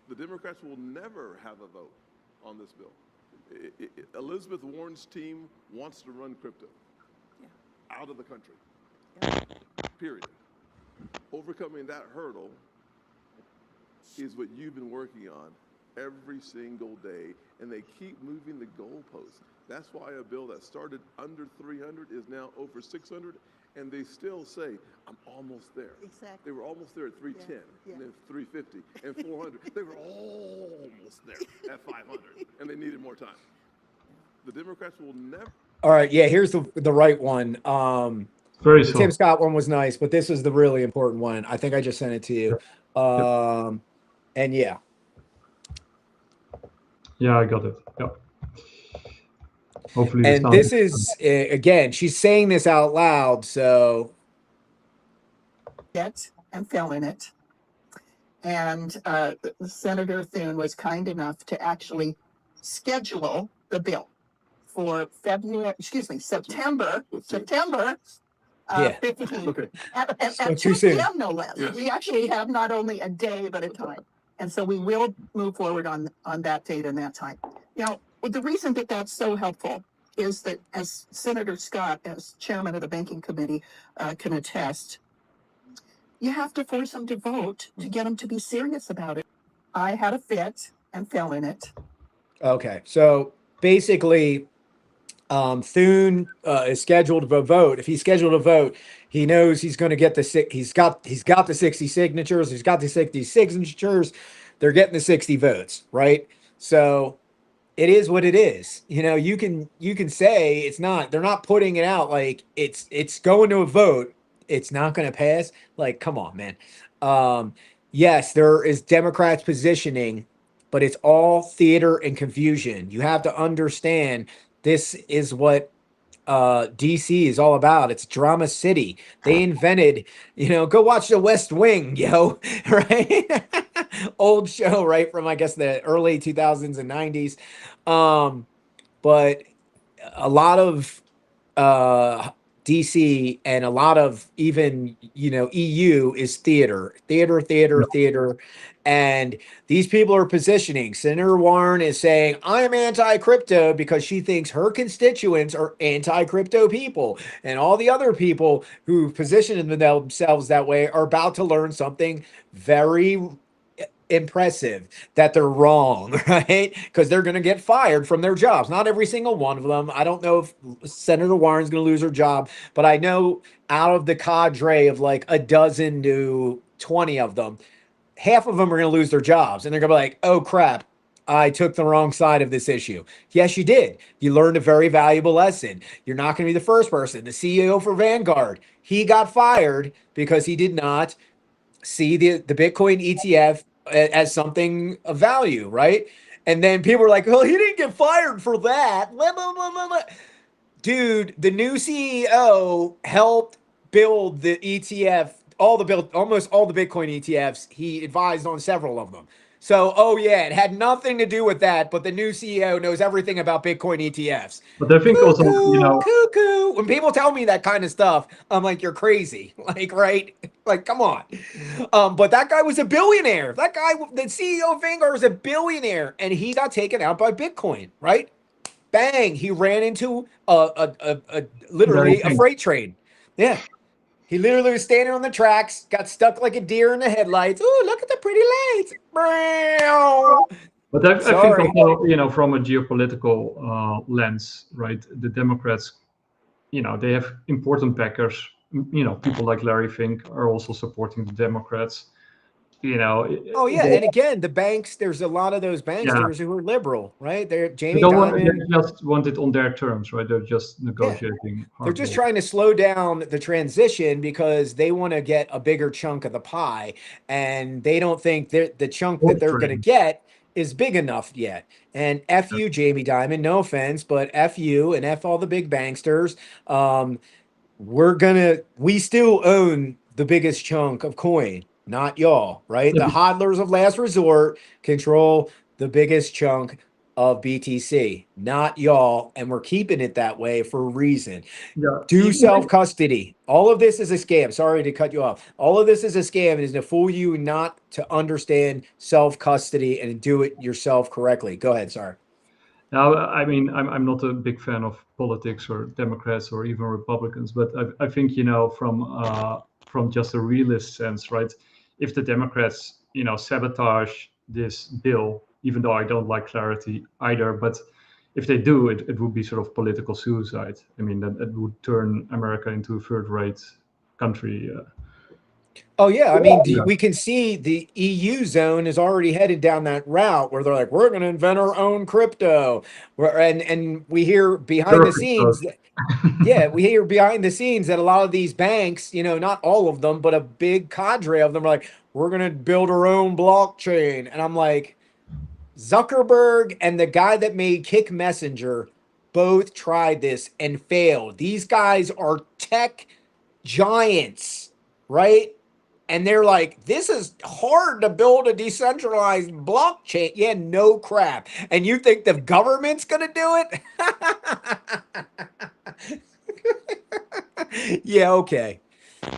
The Democrats will never have a vote on this bill. Elizabeth Warren's team wants to run crypto out of the country. Period. Overcoming that hurdle is what you've been working on every single day, and they keep moving the goalposts. That's why a bill that started under 300 is now over 600, and they still say, I'm almost there. Exactly. They were almost there at 310, and then 350, and 400. They were almost there at 500, and they needed more time. The Democrats will never. All right, yeah, here's the right one. Very The Tim soft. Scott one was nice, but this is the really important one. I think I just sent it to you. And yeah. Yeah, I got it. Yeah. Hopefully the And sound this is, again, she's saying this out loud, so. And fell in it. And Senator Thune was kind enough to actually schedule the bill for September Yeah. 15th. At So 2 too soon. p.m. no less. Yeah. We actually have not only a day, but a time. And so we will move forward on that date and that time. Now, the reason that that's so helpful is that, as Senator Scott, as chairman of the Banking Committee, can attest, you have to force them to vote to get them to be serious about it. I had a fit and fell in it. Okay. So basically, Thune is scheduled to vote. If he's scheduled to vote, he knows he's going to get he's got the 60 signatures. He's got the 60 signatures. They're getting the 60 votes, right? So it is what it is. You know, you can say it's not. They're not putting it out like it's going to a vote. It's not going to pass. Like, come on, man. Yes, there is Democrats positioning, but it's all theater and confusion. You have to understand this is what DC is all about. It's drama city. They invented, go watch The West Wing, right? Old show, right, from I guess the early 2000s and 90s. But a lot of DC and a lot of even EU is theater. And these people are positioning. Senator Warren is saying, I'm anti-crypto because she thinks her constituents are anti-crypto people. And all the other people who position themselves that way are about to learn something very impressive, that they're wrong, right? Because they're going to get fired from their jobs. Not every single one of them. I don't know if Senator Warren's going to lose her job, but I know out of the cadre of like a dozen to 20 of them, half of them are going to lose their jobs, and they're going to be like, oh crap, I took the wrong side of this issue. Yes, you did. You learned a very valuable lesson. You're not going to be the first person. The CEO for Vanguard, he got fired because he did not see the Bitcoin ETF as something of value, right? And then people are like, well, he didn't get fired for that. Blah, blah, blah, blah, blah. Dude, the new CEO helped build the ETF, almost all the Bitcoin ETFs. He advised on several of them. So, oh yeah, it had nothing to do with that, but the new CEO knows everything about Bitcoin ETFs. But I think also, Cuckoo. When people tell me that kind of stuff, I'm like, you're crazy. Like, right? Like, come on. But that guy was a billionaire. That guy, the CEO of Vanguard, was a billionaire, and he got taken out by Bitcoin, right? Bang! He ran into literally a freight train. Yeah. He literally was standing on the tracks, got stuck like a deer in the headlights. Ooh, look at the pretty lights. But I think also, from a geopolitical lens, right? The Democrats, they have important backers. People like Larry Fink are also supporting the Democrats. Oh yeah, and again, the banks. There's a lot of those banksters who are liberal, right? They're Jamie Dimon. They just want it on their terms, right? They're just negotiating. They're just trying to slow down the transition because they want to get a bigger chunk of the pie, and they don't think the chunk that they're going to get is big enough yet. And F you, Jamie Dimon, no offense, but F you and F all the big banksters. We still own the biggest chunk of coin, not y'all, right? The hodlers of last resort control the biggest chunk of BTC, not y'all, and we're keeping it that way for a reason. Do self-custody. All of this is a scam. Sorry to cut you off. All of this is a scam and is to fool you not to understand self-custody and do it yourself correctly. Go ahead, sorry. Now, I mean, I'm not a big fan of politics or Democrats or even Republicans, but I think, from just a realist sense, right? If the Democrats, sabotage this bill, even though I don't like clarity either, but if they do, it would be sort of political suicide. I mean, that it would turn America into a third-rate country. Oh yeah, I mean, Yeah. we can see the EU zone is already headed down that route where they're like, we're going to invent our own crypto. And we hear behind the Perfect. scenes, yeah, we hear behind the scenes that a lot of these banks, not all of them, but a big cadre of them are like, we're going to build our own blockchain. And I'm like, Zuckerberg and the guy that made Kick Messenger both tried this and failed. These guys are tech giants, right? And they're like, this is hard to build a decentralized blockchain. Yeah, no crap. And you think the government's going to do it? Yeah, okay.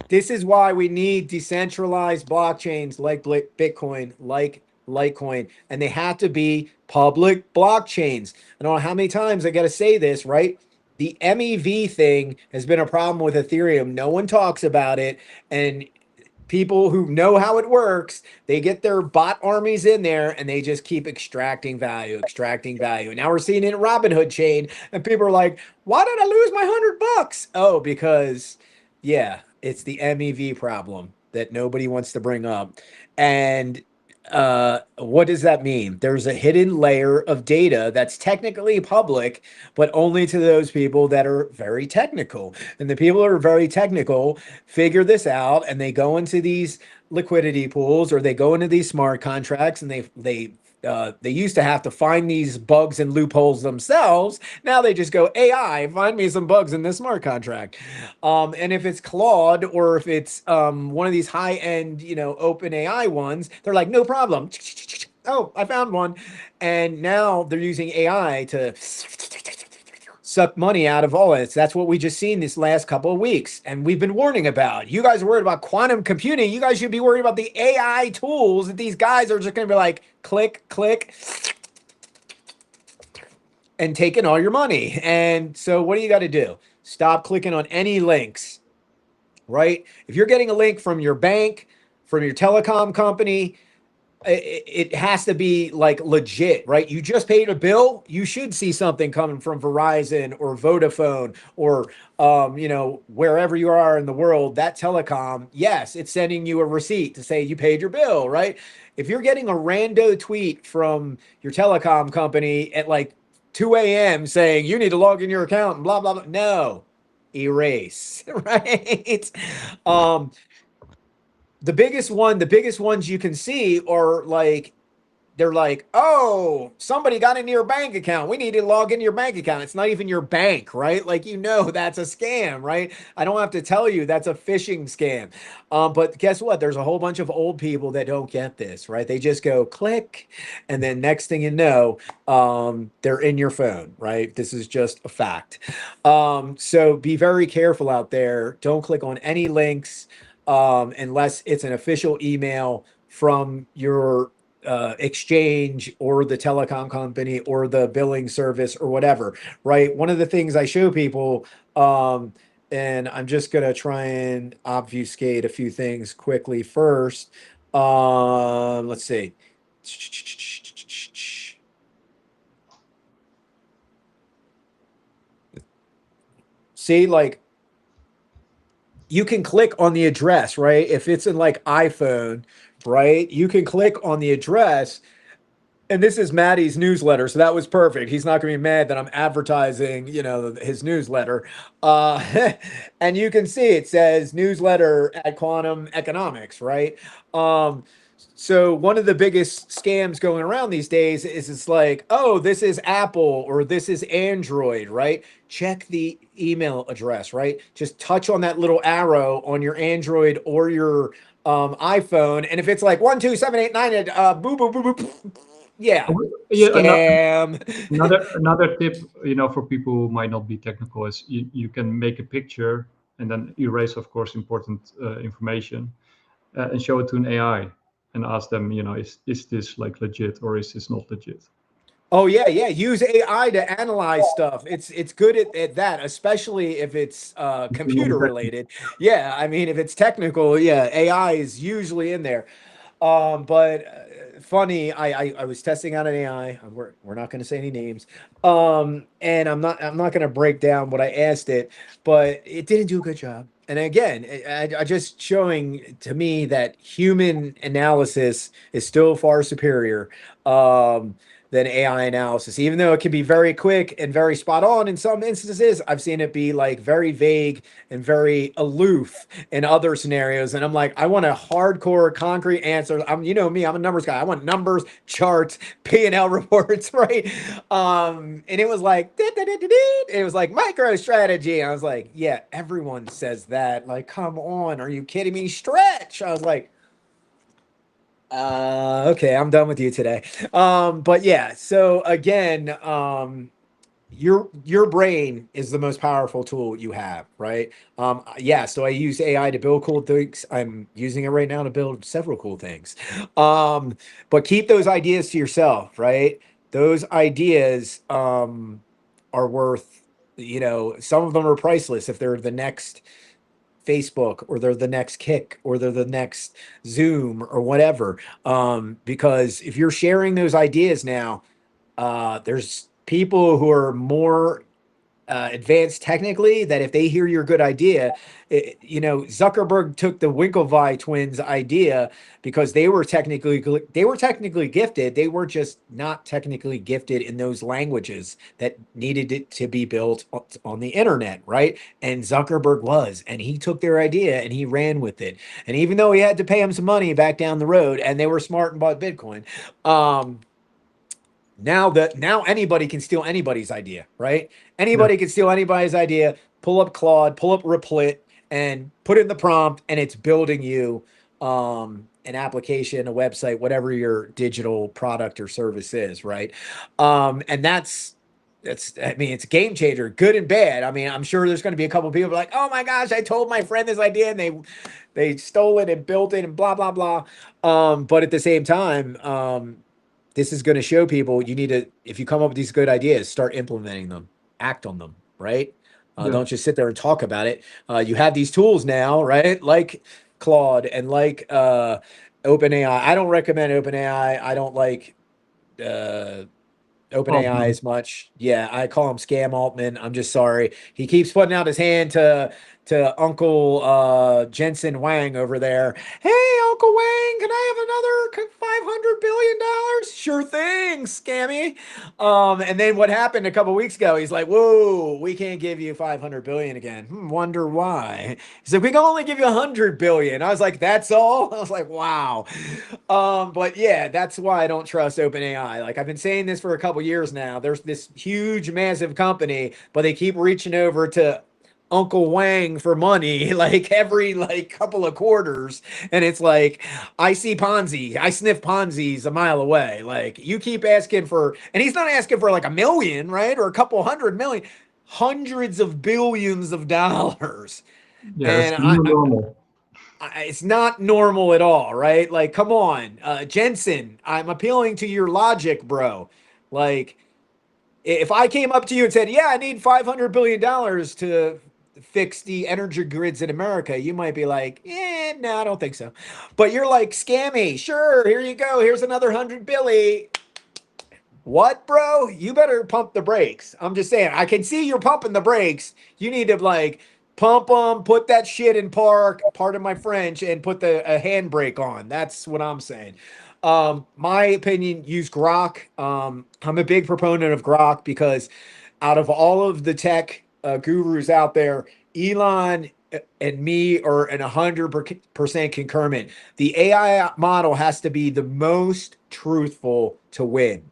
This is why we need decentralized blockchains like Bitcoin, like Litecoin, and they have to be public blockchains. I don't know how many times I got to say this, right? The MEV thing has been a problem with Ethereum. No one talks about it. And people who know how it works, they get their bot armies in there and they just keep extracting value, extracting value. And now we're seeing it in Robinhood chain, and people are like, why did I lose my $100? Oh, because yeah, it's the MEV problem that nobody wants to bring up. And what does that mean? There's a hidden layer of data that's technically public, but only to those people that are very technical. And the people that are very technical figure this out, and they go into these liquidity pools or they go into these smart contracts, and they used to have to find these bugs and loopholes themselves. Now they just go, AI, find me some bugs in this smart contract. And if it's Claude or if it's one of these high-end, open AI ones, they're like, no problem. Oh, I found one. And now they're using AI to suck money out of all this. That's what we just seen this last couple of weeks. And we've been warning about. You guys are worried about quantum computing. You guys should be worried about the AI tools that these guys are just going to be like, click, click, and taking all your money. And so what do you got to do? Stop clicking on any links, right? If you're getting a link from your bank, from your telecom company, it has to be like legit, right? You just paid a bill. You should see something coming from Verizon or Vodafone or, wherever you are in the world, that telecom. Yes, it's sending you a receipt to say you paid your bill, right? If you're getting a rando tweet from your telecom company at like 2 a.m. saying you need to log in your account and blah, blah, blah. No, erase, right? The biggest ones you can see are like, they're like, oh, somebody got into your bank account. We need to log into your bank account. It's not even your bank, right? Like, that's a scam, right? I don't have to tell you that's a phishing scam. But guess what? There's a whole bunch of old people that don't get this, right? They just go click, and then next thing you know, they're in your phone, right? This is just a fact. So be very careful out there. Don't click on any links unless it's an official email from your exchange or the telecom company or the billing service or whatever, right? One of the things I show people, and I'm just going to try and obfuscate a few things quickly first. Let's see. See, like, you can click on the address, right? If it's in like iPhone, right? You can click on the address. And this is Maddie's newsletter, so that was perfect. He's not going to be mad that I'm advertising, his newsletter. And you can see it says newsletter at Quantum Economics, right? So one of the biggest scams going around these days is it's like, oh, this is Apple or this is Android, right? Check the email address, right? Just touch on that little arrow on your Android or your iPhone, and if it's like 12789 boo boo boo boo, yeah, Yeah, scam. another tip, for people who might not be technical is you can make a picture and then erase, of course, important information and show it to an AI and ask them, is this like legit or is this not legit? Oh yeah, yeah. Use AI to analyze stuff. It's good at that, especially if it's computer related. Yeah, I mean, if it's technical, yeah, AI is usually in there. But funny, I was testing out an AI. We're not going to say any names. And I'm not going to break down what I asked it, but it didn't do a good job. And again, I just showing to me that human analysis is still far superior than AI analysis, even though it can be very quick and very spot on in some instances. I've seen it be like very vague and very aloof in other scenarios. And I'm like, I want a hardcore, concrete answer. You know me, I'm a numbers guy. I want numbers, charts, P&L reports, right? And it was like, it was like micro strategy. I was like, yeah, everyone says that. Like, come on, are you kidding me? Stretch. I was like, okay, I'm done with you today. But yeah, so again, your brain is the most powerful tool you have, right? Yeah, so I use AI to build cool things. I'm using it right now to build several cool things. But keep those ideas to yourself, right? Those ideas are worth, some of them are priceless if they're the next Facebook or they're the next Kick or they're the next Zoom or whatever. Because if you're sharing those ideas now, there's people who are more advanced technically that if they hear your good idea, Zuckerberg took the Winklevi twins idea because they were technically gifted. They were just not technically gifted in those languages that needed it to be built on the internet, right? And Zuckerberg was, and he took their idea and he ran with it. And even though he had to pay him some money back down the road, and they were smart and bought Bitcoin, now anybody can steal anybody's idea, right? Anybody can steal anybody's idea, pull up Claude, pull up Replit, and put it in the prompt, and it's building you an application, a website, whatever your digital product or service is, right? And that's it's a game changer, good and bad. I mean, I'm sure there's going to be a couple of people like, oh my gosh, I told my friend this idea and they stole it and built it and blah blah blah. But at the same time, this is going to show people you need to, if you come up with these good ideas, start implementing them, act on them, right? Don't just sit there and talk about it. You have these tools now, right? Like Claude and like OpenAI. I don't recommend OpenAI. I don't like OpenAI as much. Yeah, I call him Scam Altman. I'm just sorry. He keeps putting out his hand to Uncle Jensen Wang over there. Hey, Uncle Wang, can I have another $500 billion? Sure thing, scammy. And then what happened a couple weeks ago? He's like, "Whoa, we can't give you 500 billion again. Wonder why?" He's like, "We can only give you 100 billion." I was like, "That's all?" I was like, "Wow." But yeah, that's why I don't trust OpenAI. Like I've been saying this for a couple years now. There's this huge, massive company, but they keep reaching over to Uncle Wang for money like every couple of quarters, and it's like I see Ponzi, I sniff Ponzi's a mile away. Like you keep asking for, and he's not asking for like $1 million, right, or a couple hundred million, hundreds of billions of dollars. Yeah, And it's normal. it's not normal at all, right? Like, come on, Jensen, I'm appealing to your logic, bro. Like, if I came up to you and said, "Yeah, I need $500 billion to fix the energy grids in America," you might be like, no, I don't think so. But you're like, "Scammy, sure, here you go. Here's another 100 billy." What, bro? You better pump the brakes. I'm just saying, I can see you're pumping the brakes. You need to pump them, put that shit in park, pardon my French, and put a handbrake on. That's what I'm saying. My opinion, use Grok. I'm a big proponent of Grok because out of all of the tech gurus out there, Elon and me are in 100% concurrent. The AI model has to be the most truthful to win.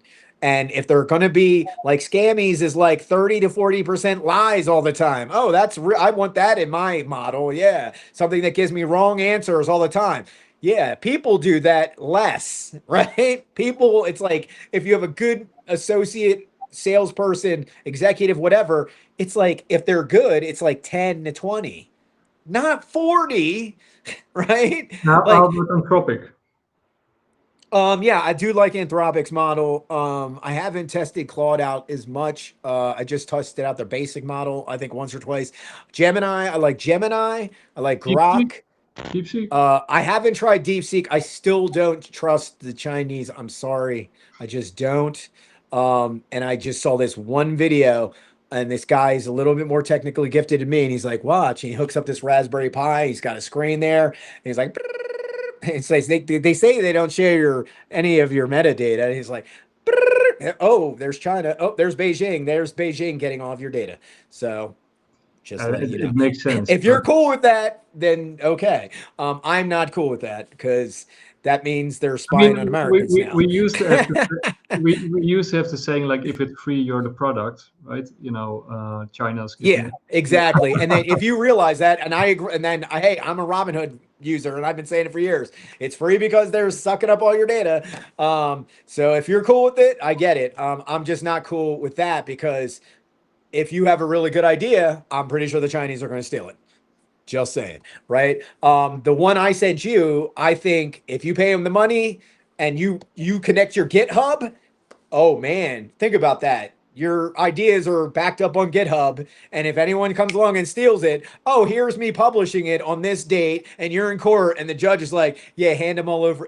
And if they're going to be like scammies is like 30 to 40% lies all the time. Oh, I want that in my model. Yeah. Something that gives me wrong answers all the time. Yeah. People do that less, right? People, it's like if you have a good associate, salesperson, executive, whatever, it's like if they're good, it's like 10 to 20, not 40, right? How Like, about Anthropic? Yeah, I do like Anthropic's model. I haven't tested Claude out as much. I just tested out their basic model, I think once or twice. Gemini, I like Gemini. I like Grok. DeepSeek? I haven't tried DeepSeek. I still don't trust the Chinese. I'm sorry. I just don't. And I just saw this one video And this guy's a little bit more technically gifted than me. And he's like, watch. And he hooks up this Raspberry Pi. He's got a screen there. And he's like, it says they say they don't share any of your metadata. And he's like, oh, there's China. Oh, there's Beijing. There's Beijing getting all of your data. So just letting you know. It makes sense. If you're cool with that, then okay. I'm not cool with that because that means they're spying on Americans now. We used to have we used to have the saying like, if it's free, you're the product, right? You know, China's yeah, exactly. And then if you realize that, and I agree, and then hey, I'm a Robinhood user, and I've been saying it for years. It's free because they're sucking up all your data. So if you're cool with it, I get it. I'm just not cool with that because if you have a really good idea, I'm pretty sure the Chinese are going to steal it. Just saying, right? The one I sent you, I think if you pay them the money and you connect your GitHub, oh man, think about that. Your ideas are backed up on GitHub, and if anyone comes along and steals it, oh, here's me publishing it on this date, and you're in court, and the judge is like, yeah, hand them over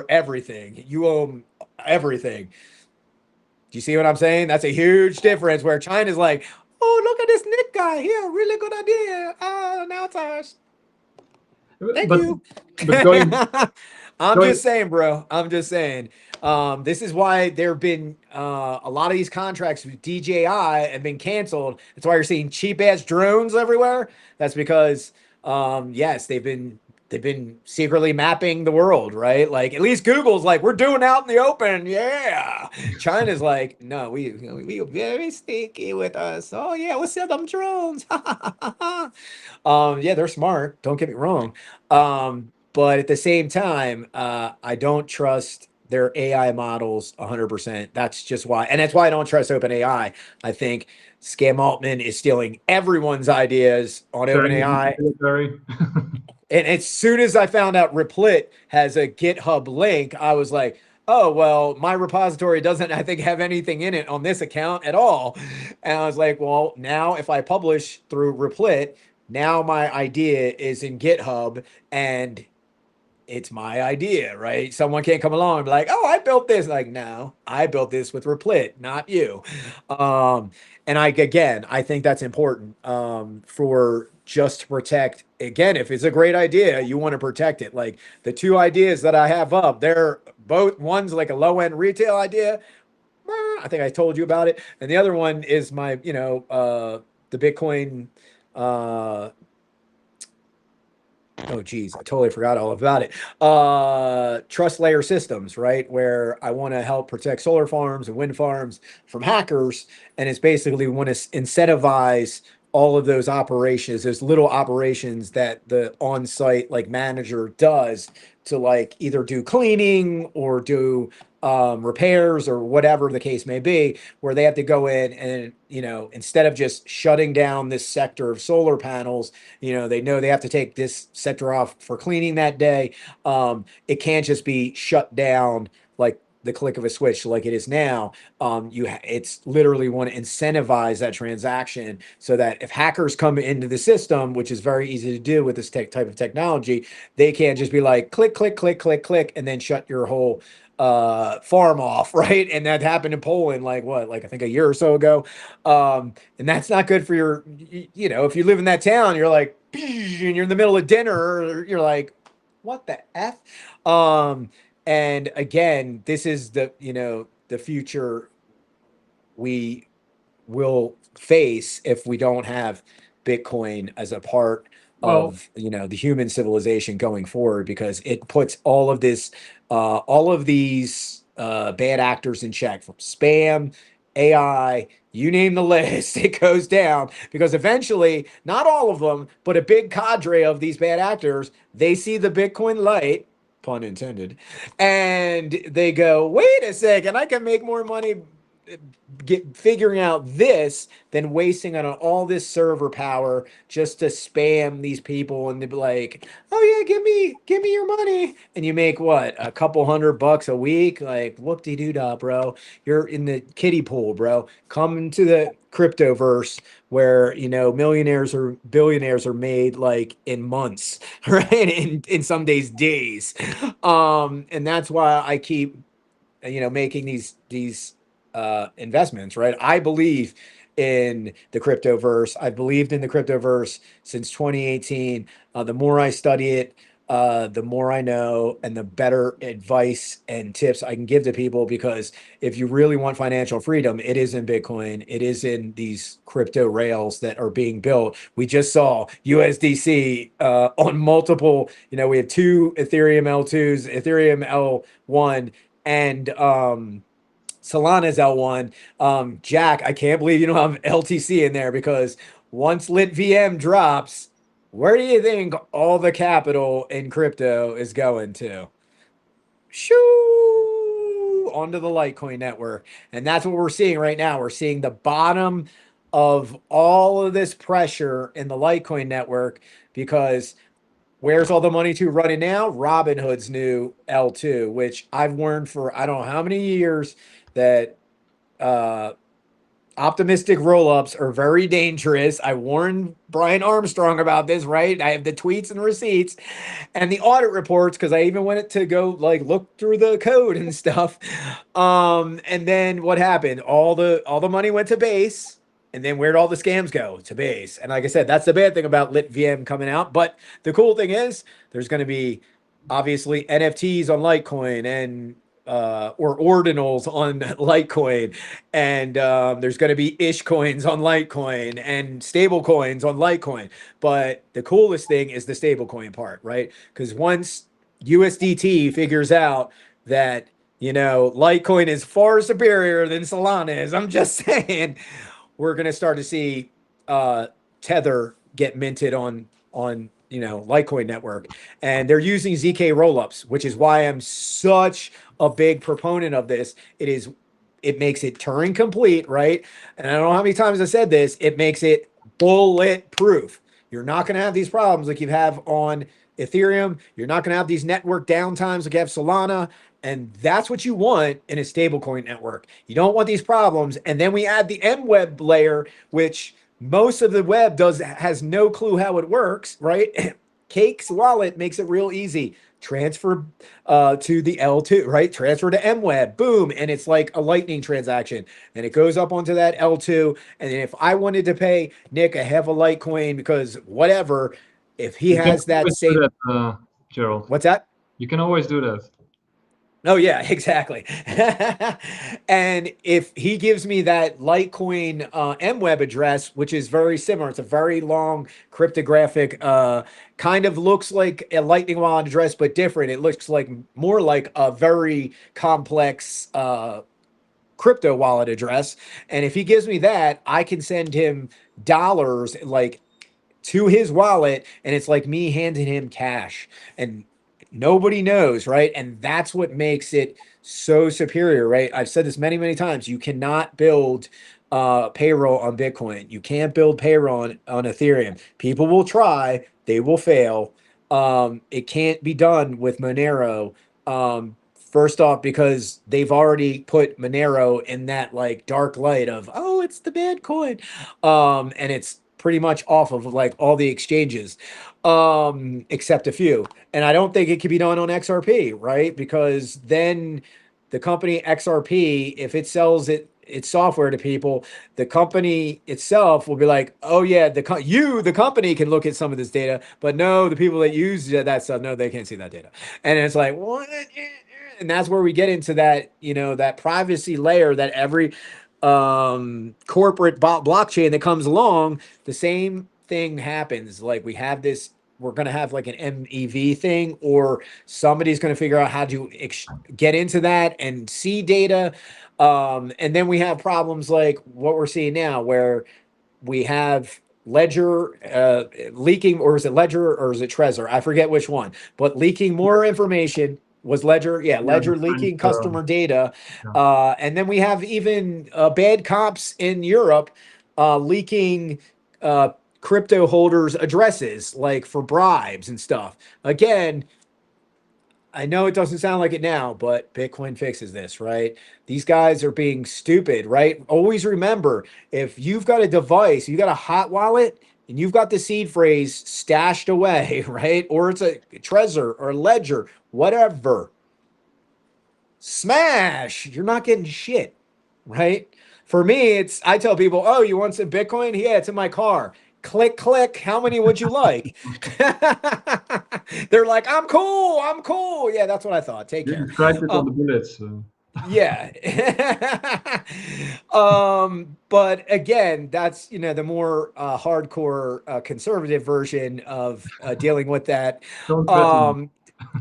everything. You owe them everything. Do you see what I'm saying? That's a huge difference where China's like, oh, look at this Nick guy here. Really good idea. Now it's ours. Thank you. But I'm just saying, bro. I'm just saying. This is why there have been a lot of these contracts with DJI have been canceled. That's why you're seeing cheap ass drones everywhere. That's because, yes, they've been secretly mapping the world, right? Like at least Google's like, we're doing out in the open. Yeah. China's like, no, we very sneaky with us. Oh yeah, we'll sell them drones. Yeah, they're smart. Don't get me wrong. But at the same time, I don't trust their AI models 100%. That's just why. And that's why I don't trust OpenAI. I think Scam Altman is stealing everyone's ideas on OpenAI. And as soon as I found out Replit has a GitHub link, I was like, oh, well, my repository doesn't, I think, have anything in it on this account at all. And I was like, well, now if I publish through Replit, now my idea is in GitHub and it's my idea, right? Someone can't come along and be like, oh, I built this. Like, no, I built this with Replit, not you. And I think that's important for just to protect. Again, if it's a great idea, you want to protect it. Like the two ideas that I have up, they're both, one's like a low end retail idea. I think I told you about it. And the other one is my, the Bitcoin, oh geez, I totally forgot all about it. Trust layer systems, right? Where I want to help protect solar farms and wind farms from hackers. And it's basically want to incentivize all of those operations, those little operations that the on-site like manager does to like either do cleaning or do repairs or whatever the case may be, where they have to go in and, instead of just shutting down this sector of solar panels, they know they have to take this sector off for cleaning that day. It can't just be shut down like the click of a switch like it is now. It's literally want to incentivize that transaction so that if hackers come into the system, which is very easy to do with this type of technology, they can't just be like click, click, click, click, click, and then shut your whole farm off, right? And that happened in Poland, like I think a year or so ago. And that's not good for your, if you live in that town, you're like, and you're in the middle of dinner, you're like, what the F? And again, this is the future we will face if we don't have Bitcoin as a part of the human civilization going forward, because it puts all of these bad actors in check, from spam, AI, you name the list, it goes down, because eventually, not all of them, but a big cadre of these bad actors, they see the Bitcoin light, pun intended, and they go, wait a second, I can make more money figuring out this than wasting on all this server power just to spam these people, and they'd be like, oh yeah, give me your money, and you make what, a couple $100 a week? Like, whoop-de-doo-dah, bro. You're in the kiddie pool, bro. Come into the cryptoverse where millionaires or billionaires are made like in months, right? In some days. And that's why I keep making these investments, right? I believe in the cryptoverse. I've believed in the cryptoverse since 2018. The more I study it, the more I know and the better advice and tips I can give to people, because if you really want financial freedom, it is in Bitcoin. It is in these crypto rails that are being built. We just saw USDC on multiple, we have two Ethereum L2s, Ethereum L1, and Solana's L1. Jack, I can't believe you don't have LTC in there, because once LitVM drops, where do you think all the capital in crypto is going to? Shoo! Onto the Litecoin network. And that's what we're seeing right now. We're seeing the bottom of all of this pressure in the Litecoin network, because where's all the money to running now? Robinhood's new L2, which I've warned for I don't know how many years that optimistic roll-ups are very dangerous. I warned Brian Armstrong about this, right? I have the tweets and receipts and the audit reports, because I even went to go look through the code and stuff. And then what happened? All the money went to base. And then where'd all the scams go? To base. And like I said, that's the bad thing about LitVM coming out. But the cool thing is there's going to be obviously NFTs on Litecoin and or ordinals on Litecoin, and there's going to be ish coins on Litecoin and stable coins on Litecoin. But the coolest thing is the stable coin part, right? Because once USDT figures out that Litecoin is far superior than Solana is, I'm just saying, we're going to start to see Tether get minted on Litecoin network, and they're using ZK rollups, which is why I'm such a big proponent of this. It makes it Turing complete, right? And I don't know how many times I said this, it makes it bulletproof. You're not going to have these problems like you have on Ethereum. You're not going to have these network downtimes like you have Solana. And that's what you want in a stablecoin network. You don't want these problems. And then we add the MWeb layer, which most of the web has no clue how it works, right? Cake's wallet makes it real easy. Transfer to the L2, right? Transfer to MWeb, boom, and it's like a lightning transaction. And it goes up onto that L2. And if I wanted to pay Nick a half a Litecoin because whatever, if he has that same... Gerald. What's that? You can always do that. Oh, yeah, exactly. And if he gives me that Litecoin MWeb address, which is very similar, it's a very long cryptographic, kind of looks like a Lightning wallet address, but different. It looks like more like a very complex crypto wallet address. And if he gives me that, I can send him dollars to his wallet, and it's like me handing him cash. And nobody knows, right? And that's what makes it so superior, right? I've said this many, many times. You cannot build payroll on Bitcoin. You can't build payroll on Ethereum. People will try. They will fail. It can't be done with Monero. First off, because they've already put Monero in that dark light of, oh, it's the bad coin. And it's pretty much off of all the exchanges, except a few. And I don't think it can be done on XRP, right? Because then the company XRP, if it sells its software to people, the company itself will be like, oh yeah, the company can look at some of this data, but no, the people that use that stuff, no, they can't see that data. And it's like, what? And that's where we get into that, that privacy layer that every corporate blockchain that comes along, the same thing happens. We have this, we're going to have an MEV thing, or somebody's going to figure out how to get into that and see data. And then we have problems like what we're seeing now, where we have Ledger leaking, or is it Ledger or is it Trezor? I forget which one, but leaking more information. Was Ledger? Yeah, Ledger leaking customer data. And then we have even bad cops in Europe leaking crypto holders' addresses, for bribes and stuff. Again, I know it doesn't sound like it now, but Bitcoin fixes this, right? These guys are being stupid, right? Always remember, if you've got a device, you got a hot wallet, and you've got the seed phrase stashed away, right? Or it's a Trezor or Ledger, whatever. Smash! You're not getting shit, right? For me, I tell people, oh, you want some Bitcoin? Yeah, it's in my car. Click, click. How many would you like? They're like, I'm cool. I'm cool. Yeah, that's what I thought. Take You care. described it on the bullets. Yeah. But again, that's, the more hardcore conservative version of dealing with that. Don't threaten me.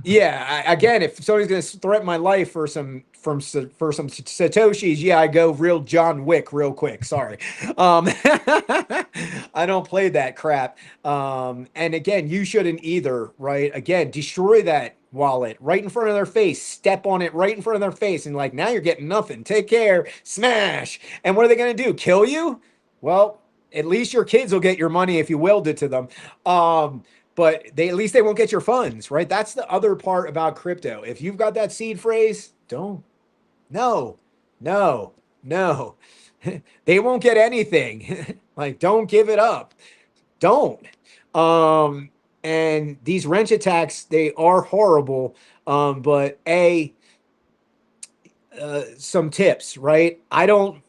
Yeah, again, if somebody's going to threaten my life for some satoshis, yeah, I go real John Wick real quick. Sorry, I don't play that crap. And again, you shouldn't either, right? Again, destroy that wallet right in front of their face, step on it right in front of their face, and like, now you're getting nothing. Take care, smash. And what are they going to do? Kill you? Well, at least your kids will get your money if you willed it to them. But at least they won't get your funds, right? That's the other part about crypto. If you've got that seed phrase, no. They won't get anything. Like, don't give it up. Don't. And these wrench attacks, they are horrible. But some tips, right? I don't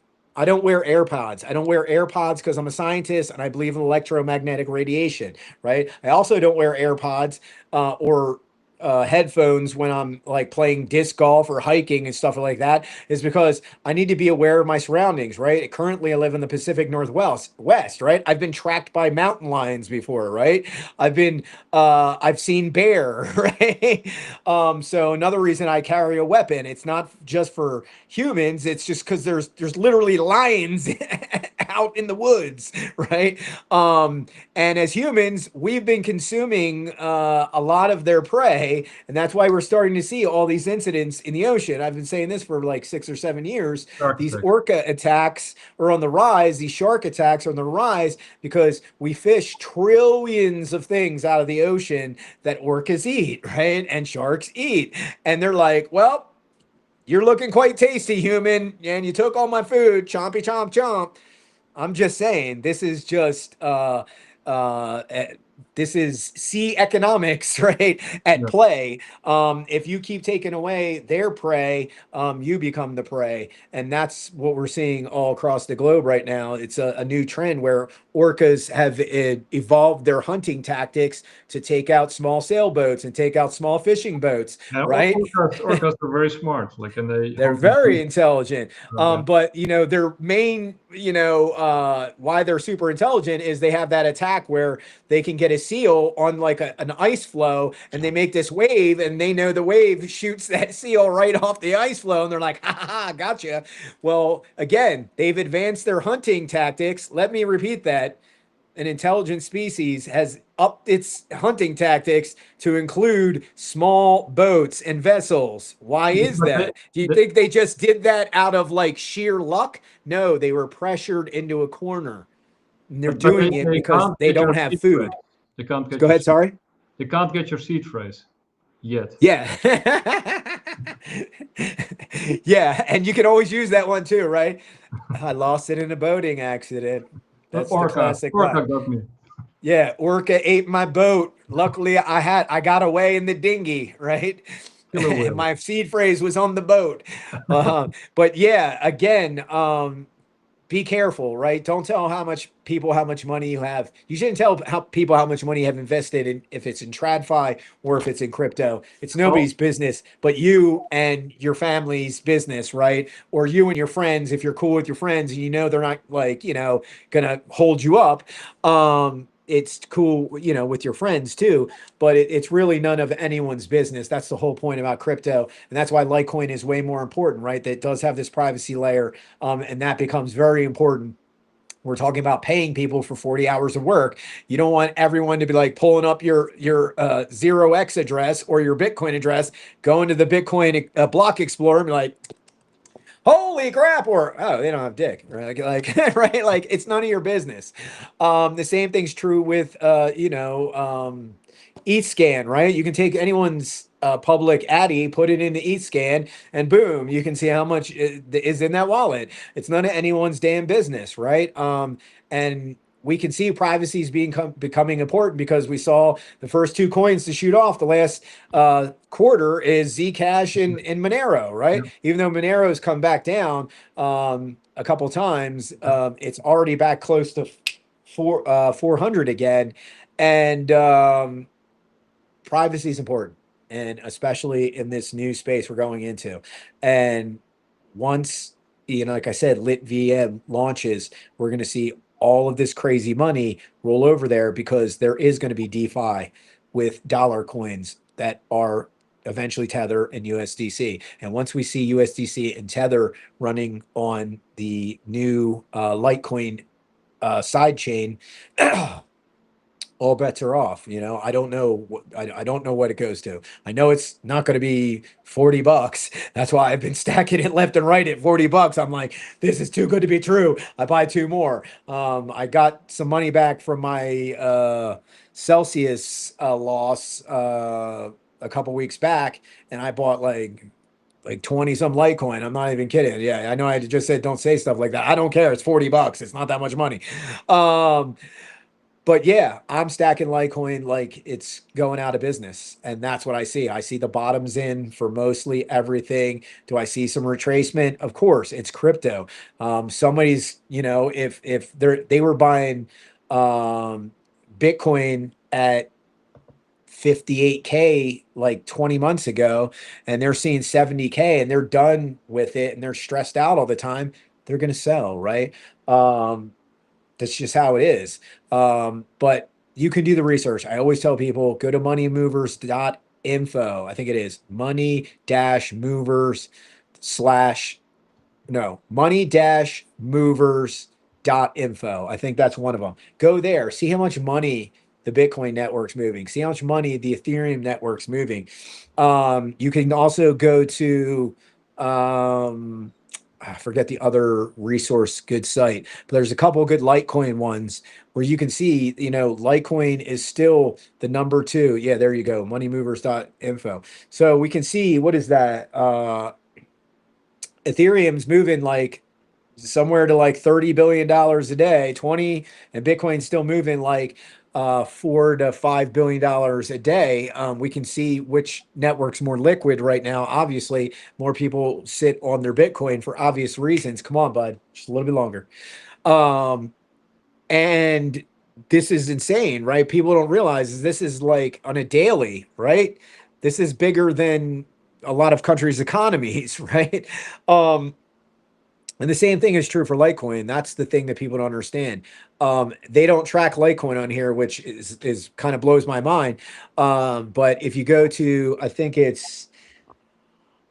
wear AirPods. I don't wear AirPods because I'm a scientist and I believe in electromagnetic radiation, right? I also don't wear AirPods or headphones when I'm like playing disc golf or hiking and stuff like that, is because I need to be aware of my surroundings, right? Currently, I live in the Pacific Northwest, right? I've been tracked by mountain lions before, right? I've seen bear, right? So another reason I carry a weapon, it's not just for humans, it's just because there's literally lions out in the woods, right? And as humans, we've been consuming a lot of their prey, and that's why we're starting to see all these incidents in the ocean. I've been saying this for like 6 or 7 years. These orca attacks are on the rise. These shark attacks are on the rise because we fish trillions of things out of the ocean that orcas eat, right? And sharks eat. And they're like, well, you're looking quite tasty, human, and you took all my food. Chompy, chomp, chomp. I'm just saying, this is just this is sea economics, right, at play. If you keep taking away their prey, you become the prey. And that's what we're seeing all across the globe right now. It's a new trend where orcas have evolved their hunting tactics to take out small sailboats and take out small fishing boats, right? Orcas are very smart, like, and they're very intelligent. But their main, why they're super intelligent is they have that attack where they can get a seal on like an ice flow, and they make this wave, and they know the wave shoots that seal right off the ice flow, and they're like, ha ha, ha, gotcha. Well, again, they've advanced their hunting tactics. Let me repeat that. An intelligent species has upped its hunting tactics to include small boats and vessels. Why is that? Do you think they just did that out of like sheer luck? No, they were pressured into a corner. And they're doing it because they don't have food. They can't get. Go ahead, sorry. They can't get your seed phrase yet. Yeah. Yeah, and you can always use that one too, right? I lost it in a boating accident. That's the classic. Orca got me. Yeah, orca ate my boat. Luckily, I got away in the dinghy, right? My seed phrase was on the boat. But yeah, again, be careful, right? Don't tell how much money you have. You shouldn't tell people how much money you have invested in, if it's in TradFi or if it's in crypto. It's nobody's business but you and your family's business, right? Or you and your friends, if you're cool with your friends and they're not like, gonna hold you up. It's cool, with your friends too, but it's really none of anyone's business. That's the whole point about crypto. And that's why Litecoin is way more important, right? That it does have this privacy layer. And that becomes very important. We're talking about paying people for 40 hours of work. You don't want everyone to be like pulling up your 0x address or your Bitcoin address, going to the Bitcoin block explorer and be like, holy crap, or oh, they don't have dick, right? Like right, like it's none of your business. The same thing's true with EatsScan, right? You can take anyone's public Addy, put it into EatsScan, and boom, you can see how much is in that wallet. It's none of anyone's damn business, right? And we can see privacy is becoming important because we saw the first two coins to shoot off the last quarter is Zcash and Monero, right? Yeah. Even though Monero's come back down, a couple times. It's already back close to 400 again, and privacy is important, and especially in this new space we're going into. And once, like I said, LitVM launches, we're going to see all of this crazy money roll over there, because there is going to be DeFi with dollar coins that are eventually Tether and USDC. And once we see USDC and Tether running on the new Litecoin side chain, all bets are off. I don't know I don't know what it goes to. I know it's not going to be $40. That's why I've been stacking it left and right at $40. I'm like, this is too good to be true. I buy two more. I got some money back from my Celsius loss a couple weeks back, and I bought like 20 some Litecoin. I'm not even kidding. Yeah, I know I just said don't say stuff like that. I don't care. It's $40. It's not that much money. But yeah, I'm stacking Litecoin like it's going out of business. And that's what I see. I see the bottoms in for mostly everything. Do I see some retracement? Of course, it's crypto. Somebody's, if they were buying Bitcoin at 58K like 20 months ago, and they're seeing 70K, and they're done with it, and they're stressed out all the time, they're going to sell, right? That's just how it is. But you can do the research. I always tell people, go to moneymovers.info. I think it is money-movers.info. I think that's one of them. Go there, see how much money the Bitcoin network's moving, see how much money the Ethereum network's moving. You can also go to I forget the other resource good site, but there's a couple of good Litecoin ones where you can see, Litecoin is still the number 2. Yeah, there you go. Moneymovers.info. So we can see, what is that? Ethereum's moving like somewhere to like $30 billion a day, 20, and Bitcoin's still moving like $4 to $5 billion a day. We can see which network's more liquid right now. Obviously, more people sit on their Bitcoin for obvious reasons. Come on, bud, just a little bit longer. And this is insane, right? People don't realize this is like on a daily, right? This is bigger than a lot of countries' economies, right? And the same thing is true for Litecoin. That's the thing that people don't understand. They don't track Litecoin on here, which is kind of blows my mind. But if you go to, I think it's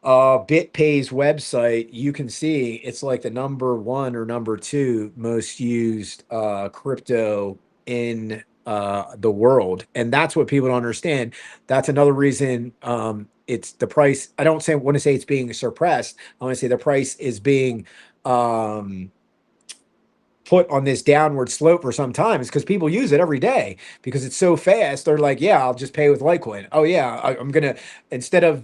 BitPay's website, you can see it's like the number 1 or number 2 most used crypto in the world. And that's what people don't understand. That's another reason it's the price. I don't want to say it's being suppressed. I want to say the price is being put on this downward slope for some time. Is because people use it every day because it's so fast. They're like, yeah, I'll just pay with Litecoin. Oh yeah, I'm gonna, instead of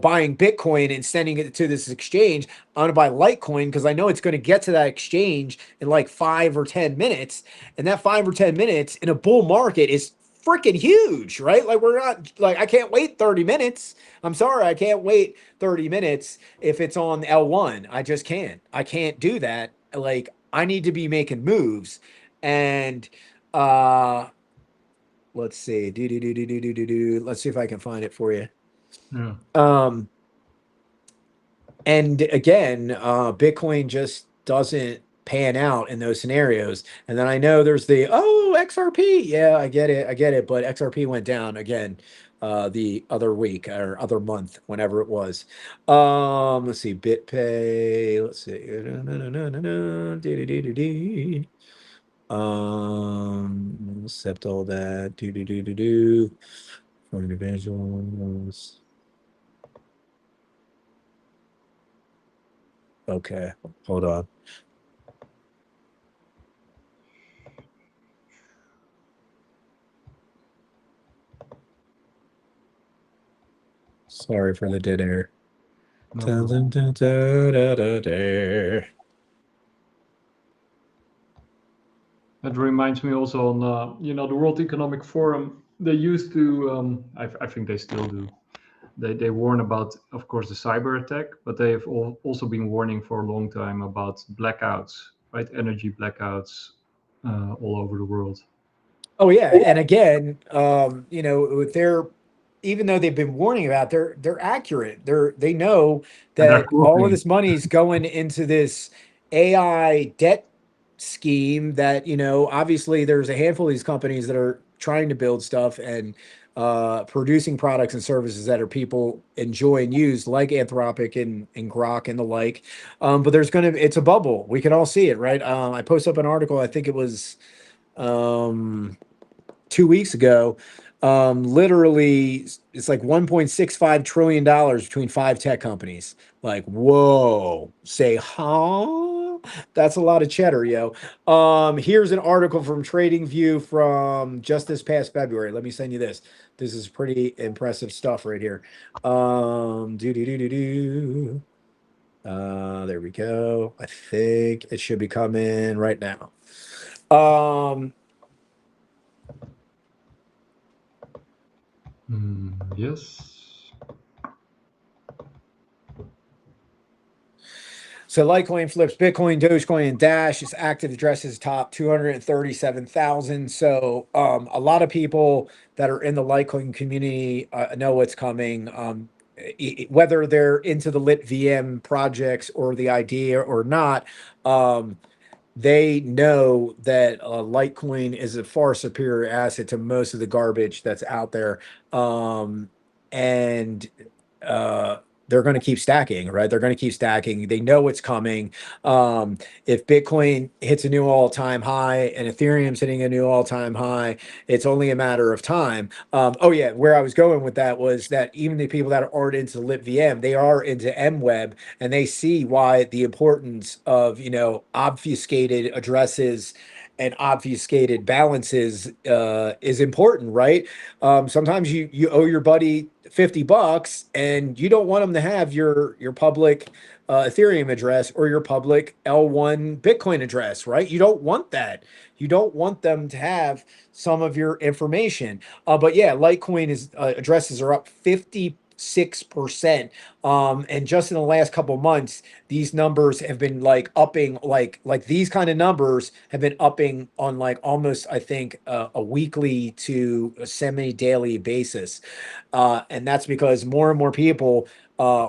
buying Bitcoin and sending it to this exchange, I'm gonna buy Litecoin because I know it's going to get to that exchange in like 5 or 10 minutes, and that 5 or 10 minutes in a bull market is freaking huge, right? Like, we're not like, I can't wait 30 minutes. I'm sorry, I can't wait 30 minutes if it's on L1. I just can't. I can't do that. Like, I need to be making moves. And let's see. Let's see if I can find it for you. Yeah. And again, Bitcoin just doesn't pan out in those scenarios. And then I know there's the XRP. Yeah, I get it. But XRP went down again the other week or other month, whenever it was. Let's see, BitPay. Let's see. Accept all that. For individuals. Okay, hold on. Sorry for the dead air. No That reminds me also on, the World Economic Forum, they used to, I think they still do, They warn about, of course, the cyber attack, but they have also been warning for a long time about blackouts, right? Energy blackouts all over the world. Oh yeah, and again, you know, with their, even though they've been warning about, they're accurate. They know And they're that all of quoting. this money is going into this AI debt scheme that, you know, obviously there's a handful of these companies that are trying to build stuff and producing products and services that are people enjoy and use, like Anthropic and Grok and the like. But it's a bubble. We can all see it, right? I posted up an article, I think it was 2 weeks ago. Literally, it's like $1.65 trillion between 5 tech companies. Like, whoa, say, huh? That's a lot of cheddar, yo. Here's an article from TradingView from just this past February. Let me send you this. This is pretty impressive stuff right here. Do do do do do. There we go. I think it should be coming right now. Yes. So Litecoin flips Bitcoin, Dogecoin, and Dash. Its active addresses top 237,000. So a lot of people that are in the Litecoin community know what's coming. Whether they're into the Lit VM projects or the idea or not, they know that Litecoin is a far superior asset to most of the garbage that's out there. And they're going to keep stacking, right? They're going to keep stacking. They know it's coming. If Bitcoin hits a new all-time high and Ethereum's hitting a new all-time high, it's only a matter of time. Oh yeah, where I was going with that was that even the people that aren't into Lit VM, they are into MWeb, and they see why the importance of, you know, obfuscated addresses and obfuscated balances is important, right? Sometimes you owe your buddy $50 and you don't want them to have your public Ethereum address or your public L1 Bitcoin address, right? You don't want that. You don't want them to have some of your information. But yeah, Litecoin is addresses are up 56%. And just in the last couple months, these numbers have been like upping, like these kind of numbers have been upping on like almost, I think, a weekly to a semi-daily basis. And that's because more and more people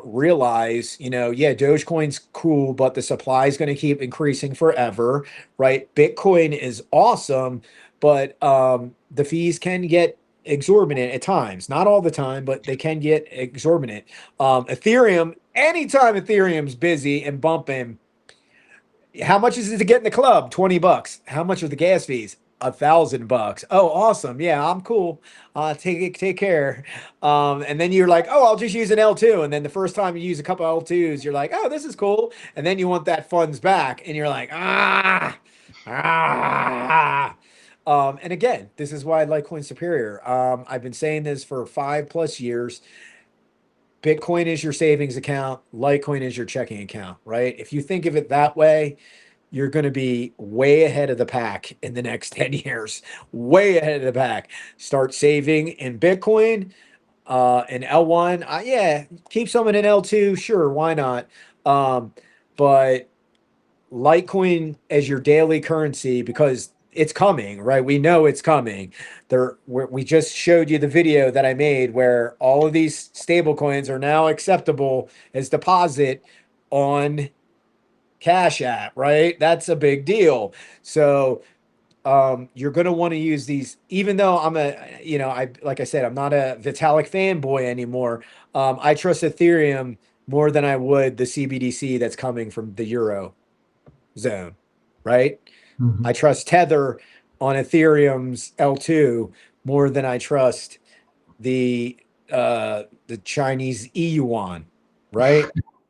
realize, you know, yeah, Dogecoin's cool, but the supply is going to keep increasing forever, right? Bitcoin is awesome, but the fees can get exorbitant at times. Not all the time, but they can get exorbitant. Ethereum, anytime Ethereum's busy and bumping, how much is it to get in the club? $20. How much are the gas fees? $1,000. Oh, awesome. Yeah, I'm cool. Take care. And then you're like, oh, I'll just use an L2. And then the first time you use a couple L2s, you're like, oh, this is cool. And then you want that funds back, and you're like, ah. And again, this is why Litecoin's superior. I've been saying this for 5+ years. Bitcoin is your savings account. Litecoin is your checking account, right? If you think of it that way, you're going to be way ahead of the pack in the next 10 years. Way ahead of the pack. Start saving in Bitcoin, in L1. Yeah, keep some in an L2. Sure, why not? But Litecoin as your daily currency, because it's coming, right? We know it's coming. We just showed you the video that I made where all of these stable coins are now acceptable as deposit on Cash App, right? That's a big deal. So you're going to want to use these, even though like I said, I'm not a Vitalik fanboy anymore. I trust Ethereum more than I would the CBDC that's coming from the Euro zone, right? Mhm. I trust Tether on Ethereum's L2 more than I trust the Chinese yuan, right?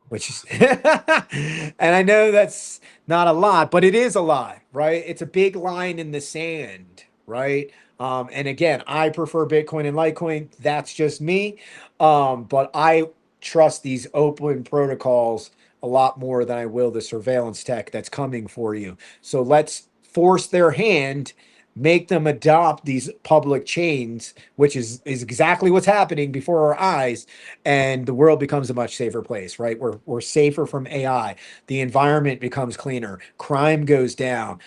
Which is, and I know that's not a lot, but it is a lot, right? It's a big line in the sand, right? And again, I prefer Bitcoin and Litecoin. That's just me. But I trust these open protocols a lot more than I will the surveillance tech that's coming for you. So let's force their hand, make them adopt these public chains, which is exactly what's happening before our eyes, and the world becomes a much safer place, right? We're safer from AI. The environment becomes cleaner. Crime goes down.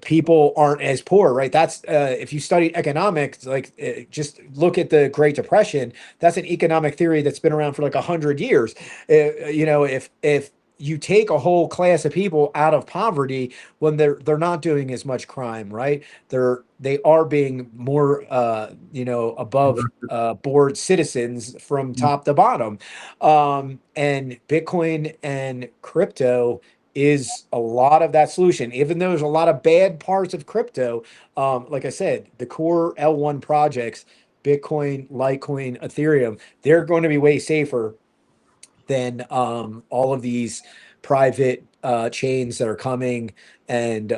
People aren't as poor, right? That's if you studied economics, like just look at the Great Depression. That's an economic theory that's been around for like 100 years. If you take a whole class of people out of poverty when they're not doing as much crime, right? They are being more above board citizens from top to bottom. And Bitcoin and crypto is a lot of that solution. Even though there's a lot of bad parts of crypto, like I said, the core L1 projects, Bitcoin, Litecoin, Ethereum, they're going to be way safer than all of these private chains that are coming, and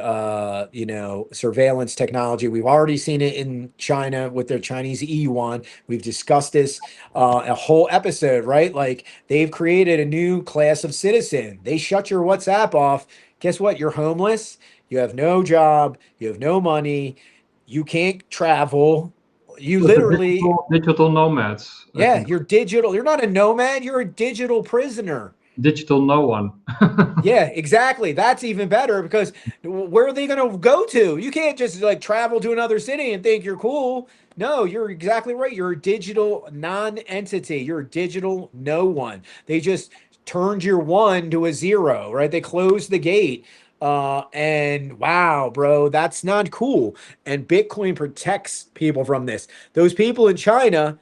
surveillance technology. We've already seen it in China with their Chinese yuan. We've discussed this a whole episode, right? Like they've created a new class of citizen. They shut your WhatsApp off. Guess what? You're homeless. You have no job. You have no money. You can't travel. You But the literally, digital nomads. I yeah, think. you're digital. You're not a nomad. You're a digital prisoner. Digital no one. Yeah, exactly. That's even better because where are they going to go to? You can't just like travel to another city and think you're cool. No, you're exactly right. You're a digital non-entity. You're a digital no one. They just turned your one to a zero, right? They closed the gate. And wow, bro, that's not cool. And Bitcoin protects people from this. Those people in China,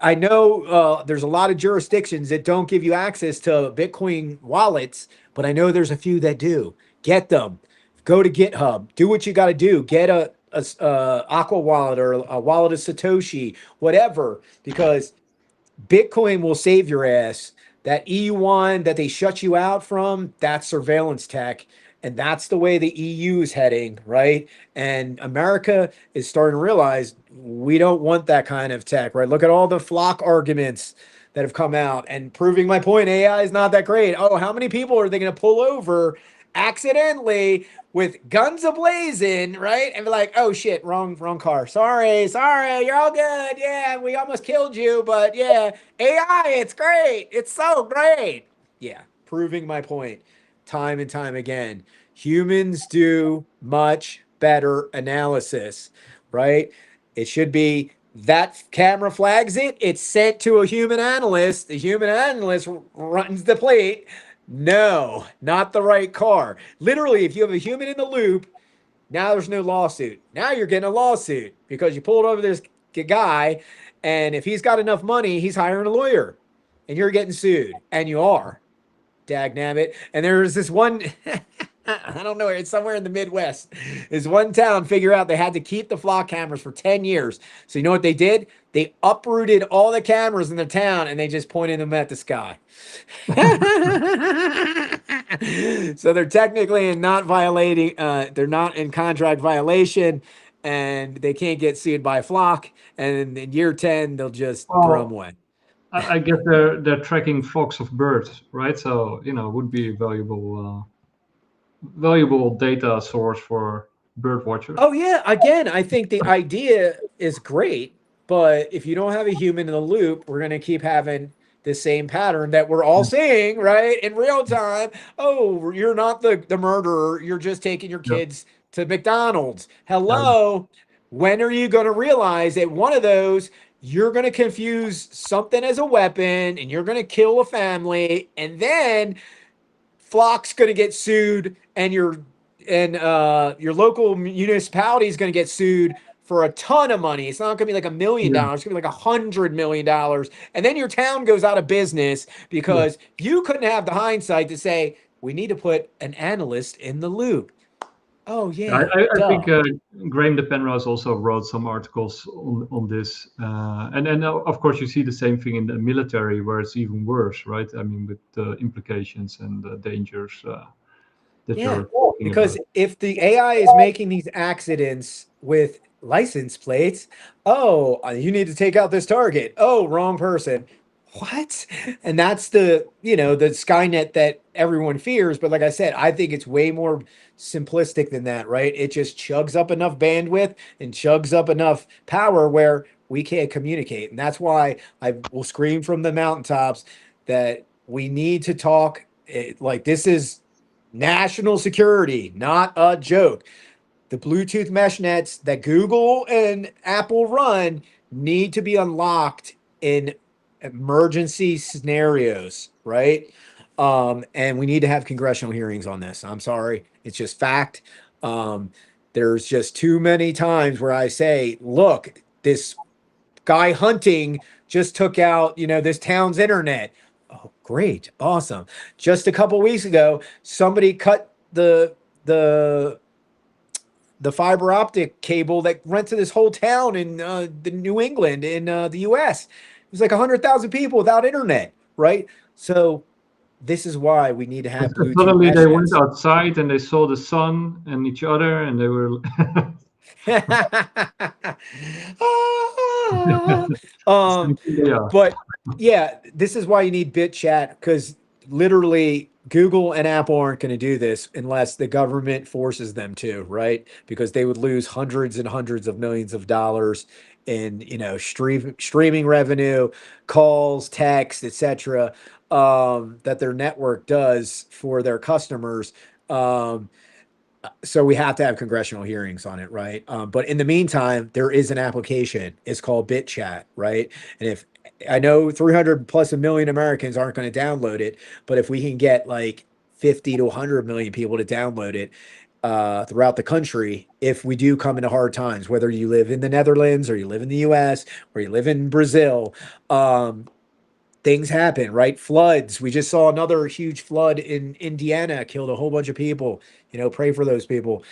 I know there's a lot of jurisdictions that don't give you access to Bitcoin wallets, but I know there's a few that do. Get them. Go to GitHub. Do what you got to do. Get a Aqua wallet or a wallet of Satoshi, whatever, because Bitcoin will save your ass. That EU1 that they shut you out from, that's surveillance tech. And that's the way the EU is heading, right? And America is starting to realize we don't want that kind of tech, right? Look at all the flock arguments that have come out and proving my point. AI is not that great. Oh, how many people are they going to pull over accidentally with guns ablazing, right? And be like, oh shit, wrong car. Sorry, you're all good. Yeah, we almost killed you, but yeah, AI, it's great. It's so great. Yeah, proving my point time and time again. Humans do much better analysis, right? It should be that camera flags it, it's sent to a human analyst. The human analyst runs the plate. No, not the right car. Literally, if you have a human in the loop, now there's no lawsuit. Now you're getting a lawsuit because you pulled over this guy, and if he's got enough money, he's hiring a lawyer, and you're getting sued, and you are. Dag nabbit. And there's this one, I don't know, it's somewhere in the Midwest. This one town figured out they had to keep the flock cameras for 10 years. So you know what they did? They uprooted all the cameras in the town and they just pointed them at the sky. So they're technically not violating, they're not in contract violation, and they can't get sued by flock. And in year 10, they'll just throw them away. I guess they're tracking flocks of birds, right? So it would be a valuable data source for bird watchers. Oh yeah, again, I think the idea is great, but if you don't have a human in the loop, we're gonna keep having the same pattern that we're all seeing, right, in real time. Oh, you're not the murderer. You're just taking your kids to McDonald's. Hello. When are you going to realize that one of those, you're going to confuse something as a weapon and you're going to kill a family, and then Flock's going to get sued, and your local municipality is going to get sued for a ton of money. It's not going to be like $1 million. It's going to be like $100 million. And then your town goes out of business because you couldn't have the hindsight to say, we need to put an analyst in the loop. Oh, yeah. I think Graham de Penrose also wrote some articles on this. And then, of course, you see the same thing in the military where it's even worse, right? I mean, with the implications and the dangers that you're talking because about. If the AI is making these accidents with license plates, oh, you need to take out this target. Oh, wrong person. what? And that's the, the Skynet that everyone fears. But like I said, I think it's way more simplistic than that, right? It just chugs up enough bandwidth and chugs up enough power where we can't communicate. And that's why I will scream from the mountaintops that we need to talk. Like, this is national security, not a joke. The Bluetooth mesh nets that Google and Apple run need to be unlocked in emergency scenarios, right? And we need to have congressional hearings on this. I'm sorry, it's just fact. There's just too many times where I say, look, this guy hunting just took out, this town's internet. Oh, great, awesome. Just a couple weeks ago, somebody cut the fiber optic cable that went to this whole town in the New England in the U.S. It was like 100,000 people without internet, right? So this is why we need to have Bluetooth Suddenly mesh they went nets. outside and they saw the sun and each other, and they were. Yeah. But yeah, this is why you need bit chat, because literally Google and Apple aren't going to do this unless the government forces them to, right? Because they would lose hundreds and hundreds of millions of dollars in, streaming revenue, calls, text, etc., that their network does for their customers. So we have to have congressional hearings on it, right? But in the meantime, there is an application. It's called BitChat, right? And if I know 300 plus a million Americans aren't going to download it, but if we can get like 50 to 100 million people to download it throughout the country, if we do come into hard times, whether you live in the Netherlands or you live in the U.S. or you live in Brazil, things happen, right? Floods. We just saw another huge flood in Indiana, killed a whole bunch of people. Pray for those people.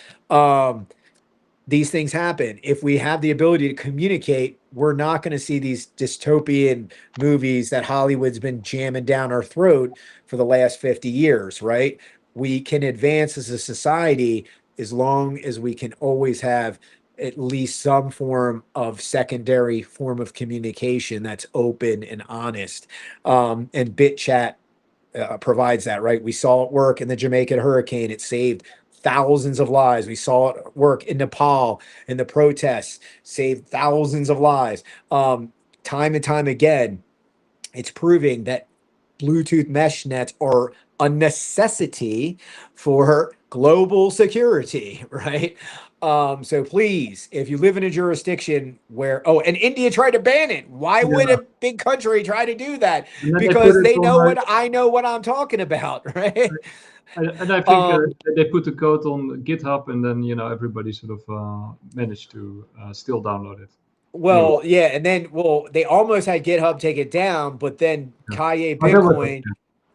These things happen. If we have the ability to communicate, we're not going to see these dystopian movies that Hollywood's been jamming down our throat for the last 50 years, right? We can advance as a society as long as we can always have at least some form of secondary form of communication that's open and honest. And BitChat provides that, right? We saw it work in the Jamaican hurricane. It saved thousands of lives. We saw it work in Nepal in the protests, saved thousands of lives. Time and time again, it's proving that Bluetooth mesh nets are a necessity for global security, right? So please, if you live in a jurisdiction where, and India tried to ban it. Why would a big country try to do that? And then Because put it they on, know what I know what I'm talking about, right? and I think they put the code on GitHub, and then everybody sort of managed to still download it. Well, yeah, and then they almost had GitHub take it down, but then Kaye Oh, that was Bitcoin,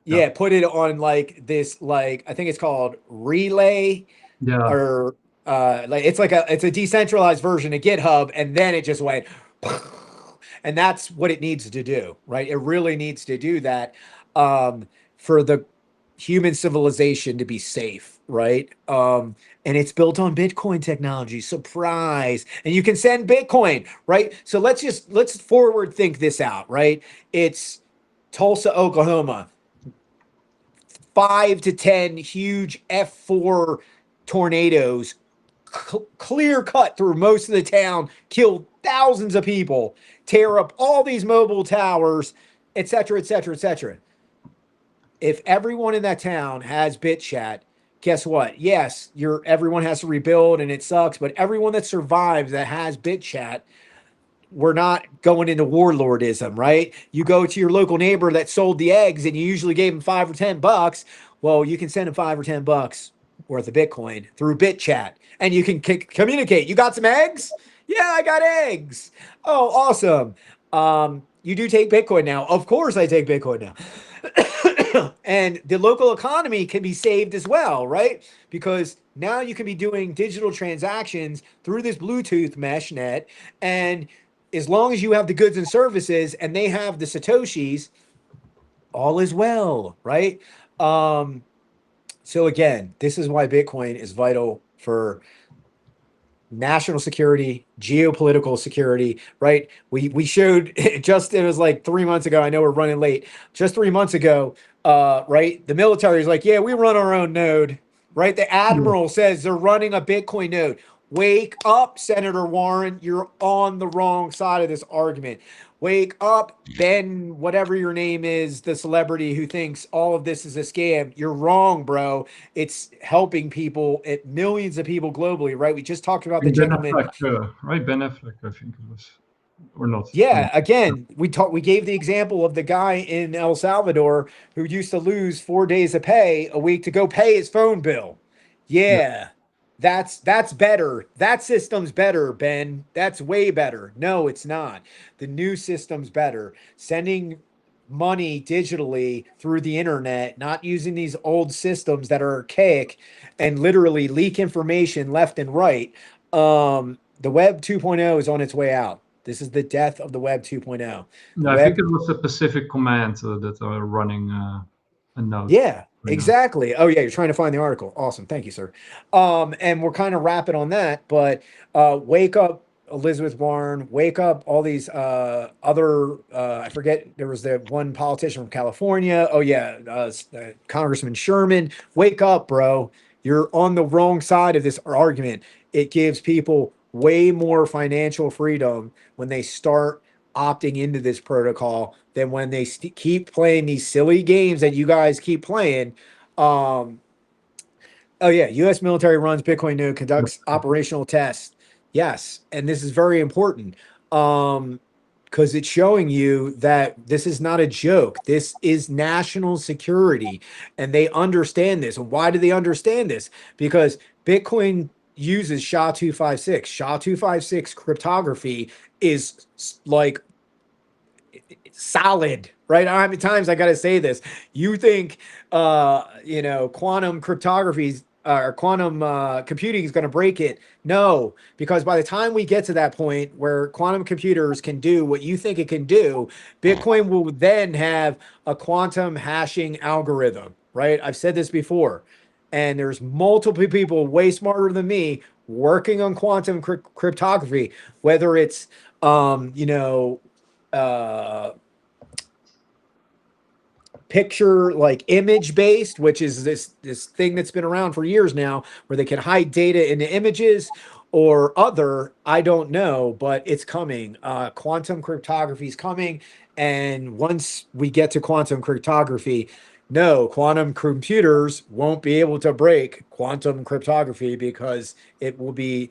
it, put it on like this, like I think it's called Relay, yeah. or it's a decentralized version of GitHub, and then it just went, and that's what it needs to do, right? It really needs to do that for the human civilization to be safe, right? And it's built on Bitcoin technology. Surprise. And you can send Bitcoin, right? So let's forward think this out, right? It's Tulsa, Oklahoma. 5 to 10 huge F4 tornadoes clear cut through most of the town, kill thousands of people, tear up all these mobile towers, etc., etc., etc. If everyone in that town has BitChat, guess what? Yes, everyone has to rebuild and it sucks, but everyone that survives that has BitChat, we're not going into warlordism, right? You go to your local neighbor that sold the eggs and you usually gave him $5 or $10. Well, you can send him $5 or $10 worth of Bitcoin through BitChat and you can communicate. You got some eggs? Yeah, I got eggs. Oh, awesome. You do take Bitcoin now. Of course I take Bitcoin now. And the local economy can be saved as well, right? Because now you can be doing digital transactions through this Bluetooth mesh net. And as long as you have the goods and services and they have the Satoshis, all is well, right? So again, this is why Bitcoin is vital for national security, geopolitical security, right? We showed just, it was like 3 months ago. I know we're running late. Just 3 months ago, right? The military is like, yeah, we run our own node, right? The admiral says they're running a Bitcoin node. Wake up, Senator Warren. You're on the wrong side of this argument. Wake up, Ben, whatever your name is, the celebrity who thinks all of this is a scam. You're wrong, bro. It's helping people, millions of people globally, right? We just talked about the Ben gentleman. Affleck, right? Ben Affleck, I think it was, or not. Yeah, again, we gave the example of the guy in El Salvador who used to lose 4 days of pay a week to go pay his phone bill. Yeah. That's better. That system's better, Ben. That's way better. No, it's not. The new system's better. Sending money digitally through the internet, not using these old systems that are archaic and literally leak information left and right. The Web 2.0 is on its way out. This is the death of the Web 2.0. No, I think it was a Pacific Command that are running a node. Yeah, exactly. Oh yeah, you're trying to find the article. Awesome. Thank you, sir. And we're kind of wrapping on that, but wake up, Elizabeth Warren, wake up all these other, I forget, there was the one politician from California. Oh yeah, Congressman Sherman. Wake up, bro. You're on the wrong side of this argument. It gives people way more financial freedom when they start opting into this protocol than when they keep playing these silly games that you guys keep playing. Oh yeah, U.S. military runs Bitcoin node, conducts operational tests. Yes, and this is very important because it's showing you that this is not a joke. This is national security, and they understand this. And why do they understand this? Because Bitcoin uses SHA-256. SHA-256 cryptography is like solid, right? How many times I got to say this? You think, quantum cryptography or quantum computing is going to break it? No, because by the time we get to that point where quantum computers can do what you think it can do, Bitcoin will then have a quantum hashing algorithm, right? I've said this before. And there's multiple people way smarter than me working on quantum cryptography, whether it's, picture like image based, which is this thing that's been around for years now, where they can hide data into images, or other, I don't know, but it's coming. Quantum cryptography is coming. And once we get to quantum cryptography, no, quantum computers won't be able to break quantum cryptography because it will be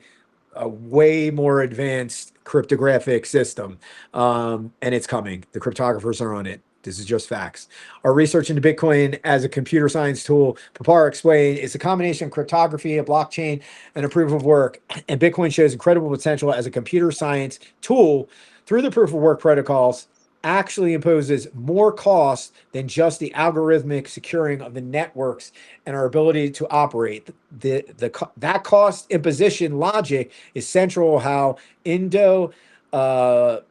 a way more advanced cryptographic system. And it's coming. The cryptographers are on it. This is just facts. Our research into Bitcoin as a computer science tool, Papar explained, is a combination of cryptography, a blockchain, and a proof of work. And Bitcoin shows incredible potential as a computer science tool through the proof of work protocols. Actually imposes more cost than just the algorithmic securing of the networks and our ability to operate. That cost imposition logic is central how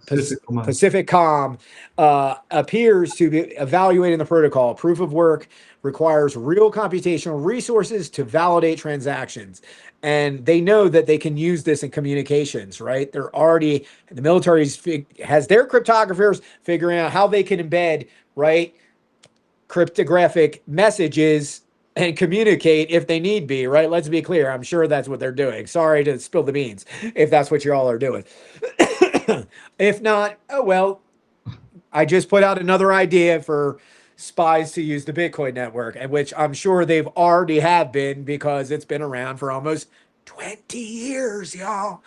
Pacific appears to be evaluating the protocol. Proof of work requires real computational resources to validate transactions. And they know that they can use this in communications, right? They're already, the military has their cryptographers figuring out how they can embed, right, cryptographic messages and communicate if they need be, right? Let's be clear. I'm sure that's what they're doing. Sorry to spill the beans if that's what you all are doing. If not, oh well, I just put out another idea for spies to use the Bitcoin network, and which I'm sure they've already have been because it's been around for almost 20 years, y'all.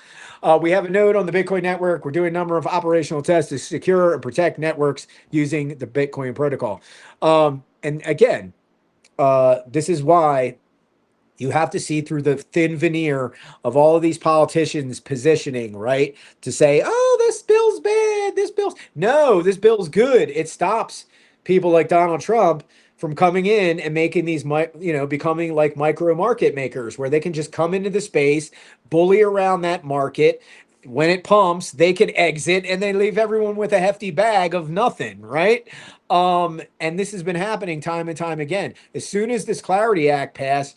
We have a node on the Bitcoin network. We're doing a number of operational tests to secure and protect networks using the Bitcoin protocol. And again, this is why you have to see through the thin veneer of all of these politicians positioning, right? To say, oh, this bill's bad. No, this bill's good. It stops people like Donald Trump from coming in and making these, becoming like micro market makers where they can just come into the space, bully around that market. When it pumps, they can exit and they leave everyone with a hefty bag of nothing, right? And this has been happening time and time again. As soon as this Clarity Act passed,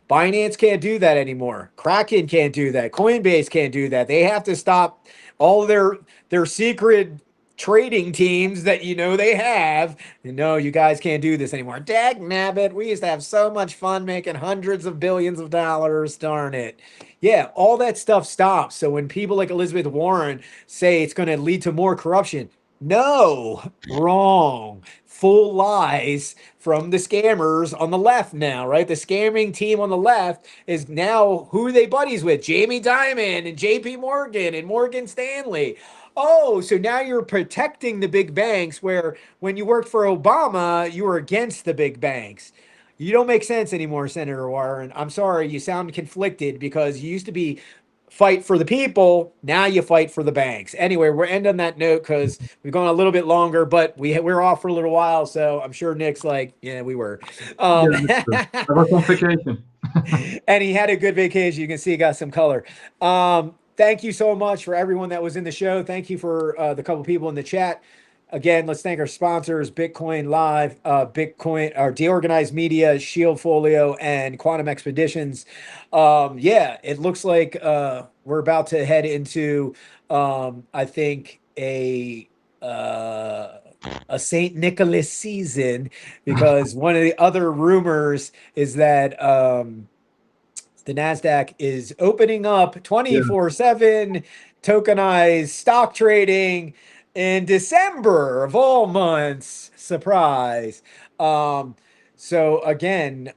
Binance can't do that anymore. Kraken can't do that. Coinbase can't do that. They have to stop all their secret trading teams that they have. No, you guys can't do this anymore. Dag nabbit, we used to have so much fun making hundreds of billions of dollars. Darn it. Yeah, all that stuff stops. So when people like Elizabeth Warren say it's going to lead to more corruption, no, wrong. Full lies from the scammers on the left now, right? The scamming team on the left is now who are they buddies with? Jamie Dimon and JP Morgan and Morgan Stanley. Oh, so now you're protecting the big banks where when you worked for Obama, you were against the big banks. You don't make sense anymore, Senator Warren. I'm sorry, you sound conflicted because you used to be fight for the people. Now you fight for the banks. Anyway, we're ending on that note because we've gone a little bit longer, but we're off for a little while. So I'm sure Nick's like, yeah, we were. Yeah, I was on vacation. And he had a good vacation. You can see he got some color. Thank you so much for everyone that was in the show. Thank you for the couple people in the chat. Again, let's thank our sponsors, Bitcoin Live, Bitcoin, our Deorganized Media, Shield Folio, and Quantum Expeditions. Yeah, it looks like we're about to head into, I think, a St. Nicholas season, because one of the other rumors is that the NASDAQ is opening up 24/7 tokenized stock trading in December of all months. Surprise. So again,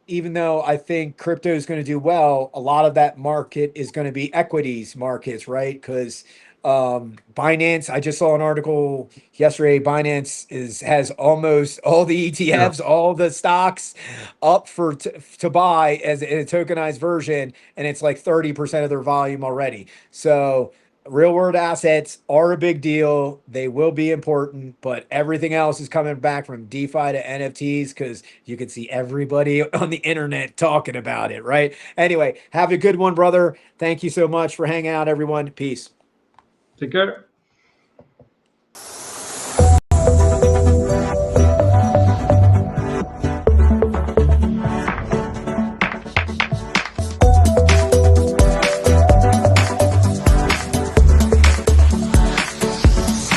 even though I think crypto is going to do well, a lot of that market is going to be equities markets, right? Because Binance, I just saw an article yesterday. Binance has almost all the ETFs, all the stocks up for to buy as in a tokenized version, and it's like 30% of their volume already. So real world assets are a big deal. They will be important, but everything else is coming back from DeFi to NFTs because you can see everybody on the internet talking about it, right? Anyway, have a good one, brother. Thank you so much for hanging out, everyone. Peace. Take care.